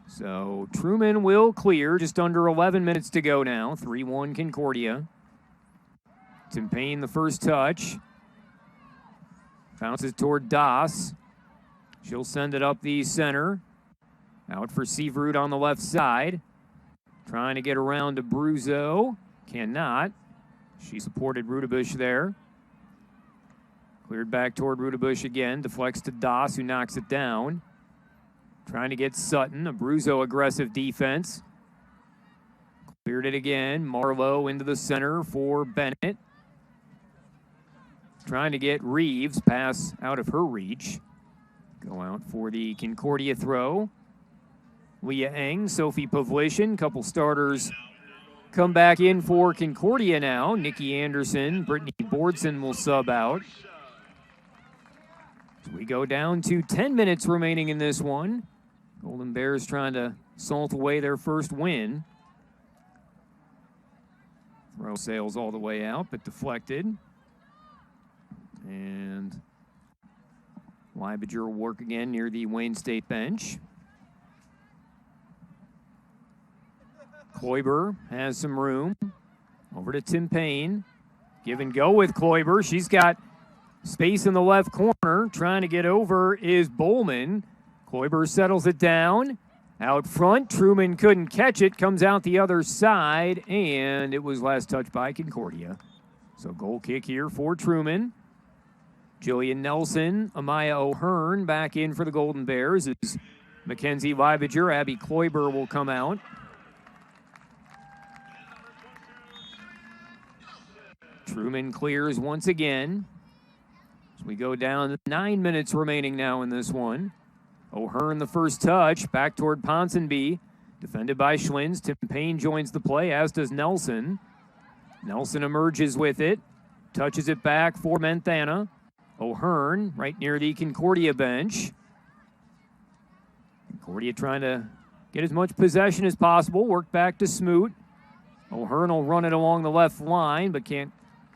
So Truman will clear. Just under 11 minutes to go now. 3-1 Concordia. Tim Payne the first touch. Bounces toward Doss. She'll send it up the center. Out for Seavrud on the left side. Trying to get around to Bruzo. Cannot. She supported Rudebush there. Cleared back toward Rudebush again. Deflects to Doss, who knocks it down. Trying to get Sutton. A Bruzo aggressive defense. Cleared it again. Marlowe into the center for Bennett. Trying to get Reeves. Pass out of her reach. Go out for the Concordia throw. Leah Eng, Sophie Pavlishin, couple starters come back in for Concordia now. Nikki Anderson, Brittany Bordson will sub out. So we go down to 10 minutes remaining in this one. Golden Bears trying to salt away their first win. Throw sails all the way out, but deflected. And Leibinger will work again near the Wayne State bench. Kloiber has some room. Over to Tim Payne. Give and go with Kloiber. She's got space in the left corner. Trying to get over is Bowman. Kloiber settles it down. Out front, Truman couldn't catch it. Comes out the other side, and it was last touched by Concordia. So goal kick here for Truman. Jillian Nelson, Amaya O'Hearn back in for the Golden Bears. As Mackenzie Leibinger, Abby Kloiber will come out. Truman clears once again. As we go down, 9 minutes remaining now in this one. O'Hearn the first touch, back toward Ponsonby. Defended by Schlins. Tim Payne joins the play, as does Nelson. Nelson emerges with it. Touches it back for Menthana. O'Hearn right near the Concordia bench. Concordia trying to get as much possession as possible. Work back to Smoot. O'Hearn will run it along the left line, but can't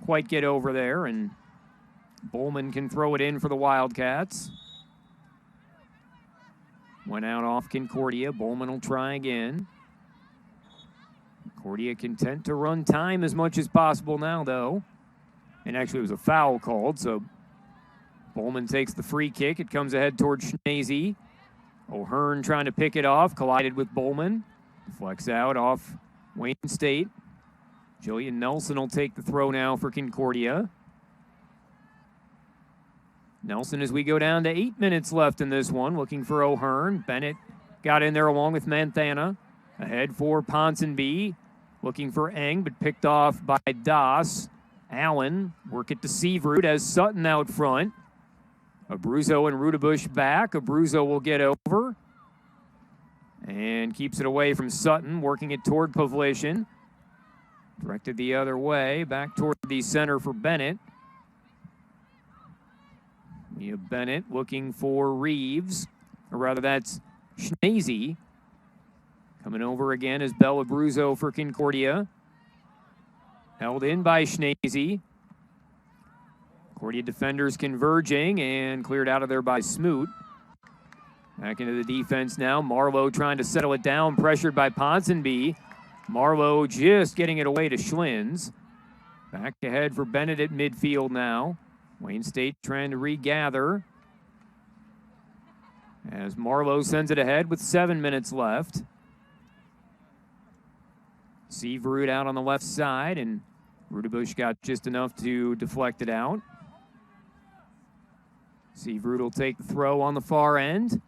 quite get over there, and Bowman can throw it in for the Wildcats. Went out off Concordia. Bowman will try again. Concordia content to run time as much as possible now, though. And actually, it was a foul called, so Bowman takes the free kick. It comes ahead toward Schnese. O'Hearn trying to pick it off. Collided with Bowman. Flex out off Wayne State. Jillian Nelson will take the throw now for Concordia. Nelson, as we go down to 8 minutes left in this one, looking for O'Hearn. Bennett got in there along with Manthana. Ahead for Ponsonby. Looking for Eng, but picked off by Doss. Allen work it to Seavrud as Sutton out front. Abruzzo and Rudebush back. Abruzzo will get over and keeps it away from Sutton, working it toward Pavlishin. Directed the other way, back toward the center for Bennett. Mia Bennett looking for Reeves, or rather that's Schnese. Coming over again is Bella Abruzzo for Concordia. Held in by Schnese. Concordia defenders converging and cleared out of there by Smoot. Back into the defense now. Marlowe trying to settle it down, pressured by Ponsonby. Marlowe just getting it away to Schlins. Back ahead for Bennett at midfield now. Wayne State trying to regather. As Marlowe sends it ahead with 7 minutes left. Seavrud out on the left side, and Rudebush got just enough to deflect it out. Seavrud will take the throw on the far end.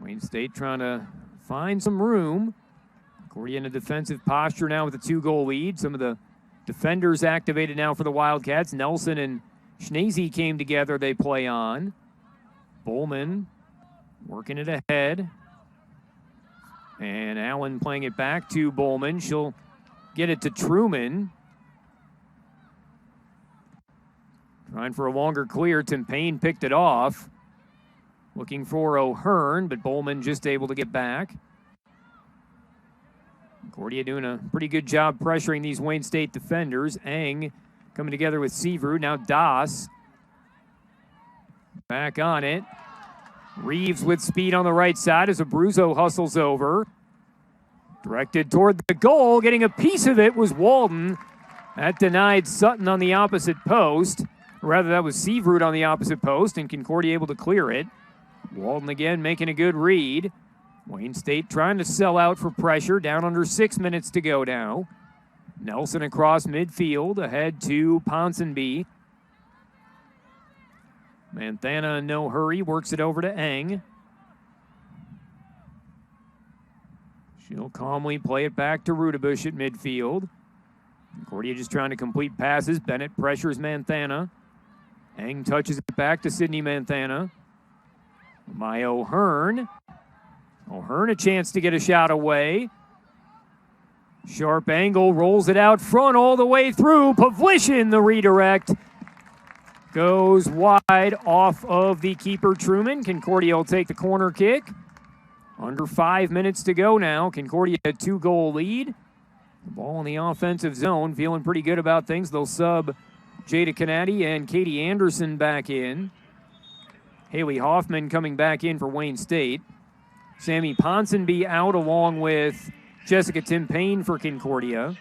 Wayne State trying to find some room. Concordia in a defensive posture now with a 2-goal lead. Some of the defenders activated now for the Wildcats. Nelson and Schnese came together. They play on. Bowman working it ahead. And Allen playing it back to Bowman. She'll get it to Truman. Trying for a longer clear. Tim Payne picked it off. Looking for O'Hearn, but Bowman just able to get back. Concordia doing a pretty good job pressuring these Wayne State defenders. Eng coming together with Seavrud. Now Doss back on it. Reeves with speed on the right side as Abruzzo hustles over. Directed toward the goal. Getting a piece of it was Walden. That denied Sutton on the opposite post. rather that was Seavrud on the opposite post, and Concordia able to clear it. Walden again making a good read. Wayne State trying to sell out for pressure, down under 6 minutes to go now. Nelson across midfield, ahead to Ponsonby. Manthana in no hurry, works it over to Eng. She'll calmly play it back to Rudebush at midfield. Concordia just trying to complete passes. Bennett pressures Manthana. Eng touches it back to Sydney Manthana. My O'Hearn. O'Hearn a chance to get a shot away. Sharp angle, rolls it out front all the way through. Pavlishin, the redirect, goes wide off of the keeper Truman. Concordia will take the corner kick. Under 5 minutes to go now. Concordia a 2-goal lead. The ball in the offensive zone, feeling pretty good about things. They'll sub Jada Canati and Katie Anderson back in. Haley Hoffman coming back in for Wayne State. Sammy Ponsonby out along with Jessica Timpane for Concordia.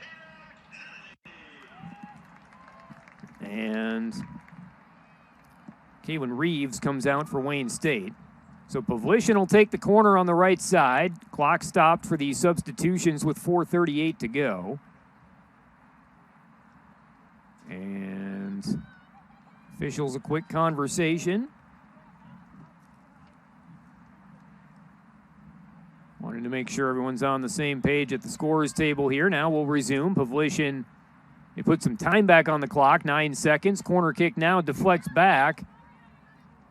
And Kaylin Reeves comes out for Wayne State. So Pavlishin will take the corner on the right side. Clock stopped for the substitutions with 4:38 to go. And officials a quick conversation. Wanted to make sure everyone's on the same page at the scorers table here. Now we'll resume. Pavlishin, they put some time back on the clock, 9 seconds. Corner kick now deflects back.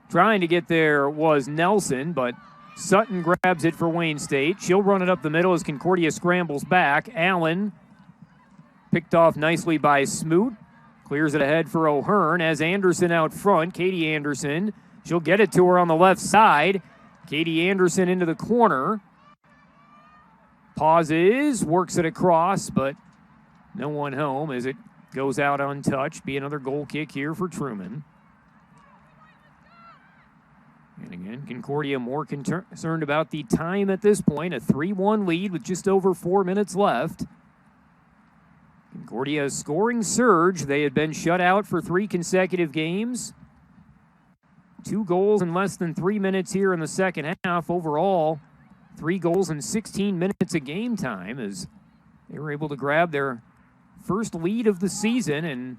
Trying to get there was Nelson, but Sutton grabs it for Wayne State. She'll run it up the middle as Concordia scrambles back. Allen picked off nicely by Smoot. Clears it ahead for O'Hearn as Anderson out front. Katie Anderson, she'll get it to her on the left side. Katie Anderson into the corner. Pauses, works it across, but no one home as it goes out untouched. Be another goal kick here for Truman. And again, Concordia more concerned about the time at this point. A 3-1 lead with just over 4 minutes left. Concordia's scoring surge. They had been shut out for 3 consecutive games. 2 goals in less than 3 minutes here in the second half. Overall, 3 goals in 16 minutes of game time as they were able to grab their first lead of the season and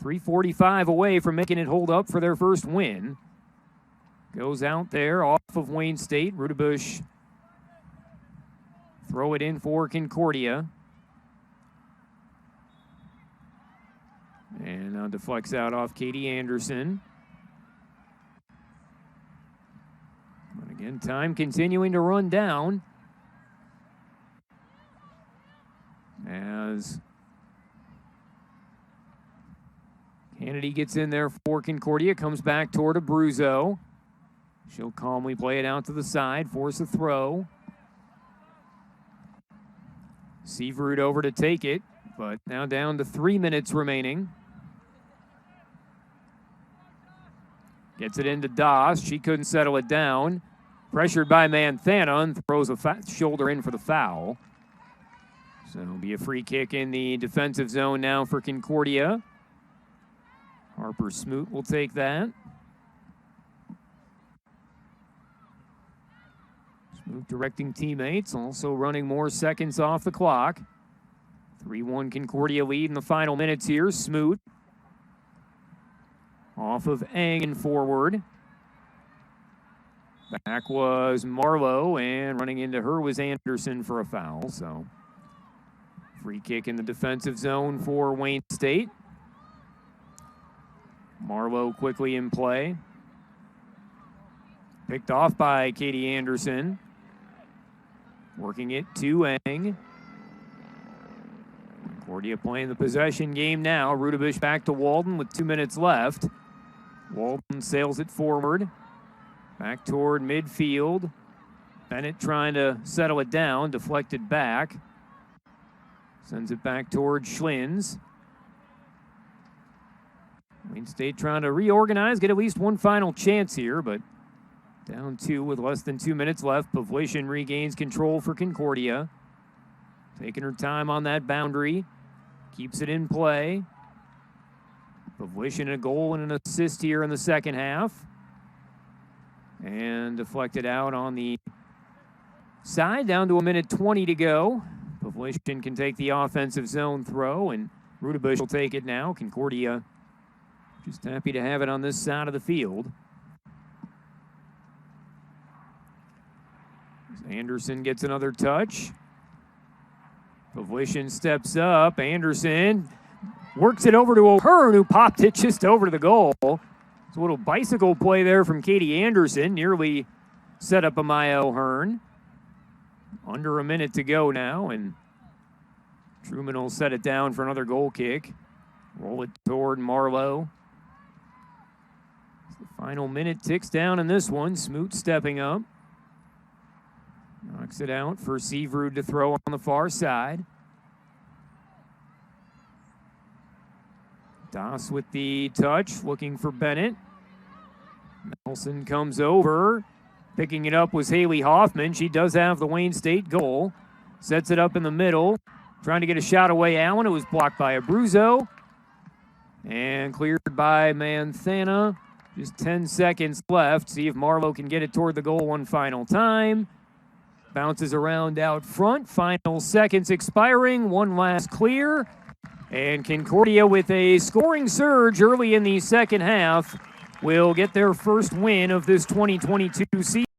3:45 away from making it hold up for their first win. Goes out there off of Wayne State. Rudebush throw it in for Concordia. And now deflects out off Katie Anderson. But again, time continuing to run down as Kennedy gets in there for Concordia, comes back toward Abruzzo. She'll calmly play it out to the side, force a throw. Seavrud over to take it, but now down to 3 minutes remaining. Gets it into Doss. She couldn't settle it down. Pressured by Manthana and throws a shoulder in for the foul. So it'll be a free kick in the defensive zone now for Concordia. Harper Smoot will take that. Smoot directing teammates, also running more seconds off the clock. 3-1 Concordia lead in the final minutes here. Smoot off of Eng and forward. Back was Marlowe, and running into her was Anderson for a foul. So free kick in the defensive zone for Wayne State. Marlowe quickly in play. Picked off by Katie Anderson. Working it to Eng. Concordia playing the possession game now. Rudebush back to Walden with 2 minutes left. Walden sails it forward. Back toward midfield. Bennett trying to settle it down. Deflected back. Sends it back toward Schlins. Wayne State trying to reorganize, get at least one final chance here, but down 2 with less than 2 minutes left. Pavlishin regains control for Concordia. Taking her time on that boundary. Keeps it in play. Pavlishin a goal and an assist here in the second half. And deflected out on the side, down to 1:20 to go. Pavlishin can take the offensive zone throw, and Rudebush will take it now. Concordia just happy to have it on this side of the field. Anderson gets another touch. Pavlishin steps up. Anderson works it over to O'Hearn, who popped it just over to the goal. It's a little bicycle play there from Katie Anderson. Nearly set up a Maya O'Hearn. Under a minute to go now, and Truman will set it down for another goal kick. Roll it toward Marlowe. As the final minute ticks down in this one. Smoot stepping up. Knocks it out for Seavrud to throw on the far side. Doss with the touch, looking for Bennett. Nelson comes over. Picking it up was Haley Hoffman. She does have the Wayne State goal. Sets it up in the middle. Trying to get a shot away, Allen. It was blocked by Abruzzo. And cleared by Manthana. Just 10 seconds left. See if Marlowe can get it toward the goal one final time. Bounces around out front. Final seconds expiring. One last clear. And Concordia, with a scoring surge early in the second half, will get their first win of this 2022 season.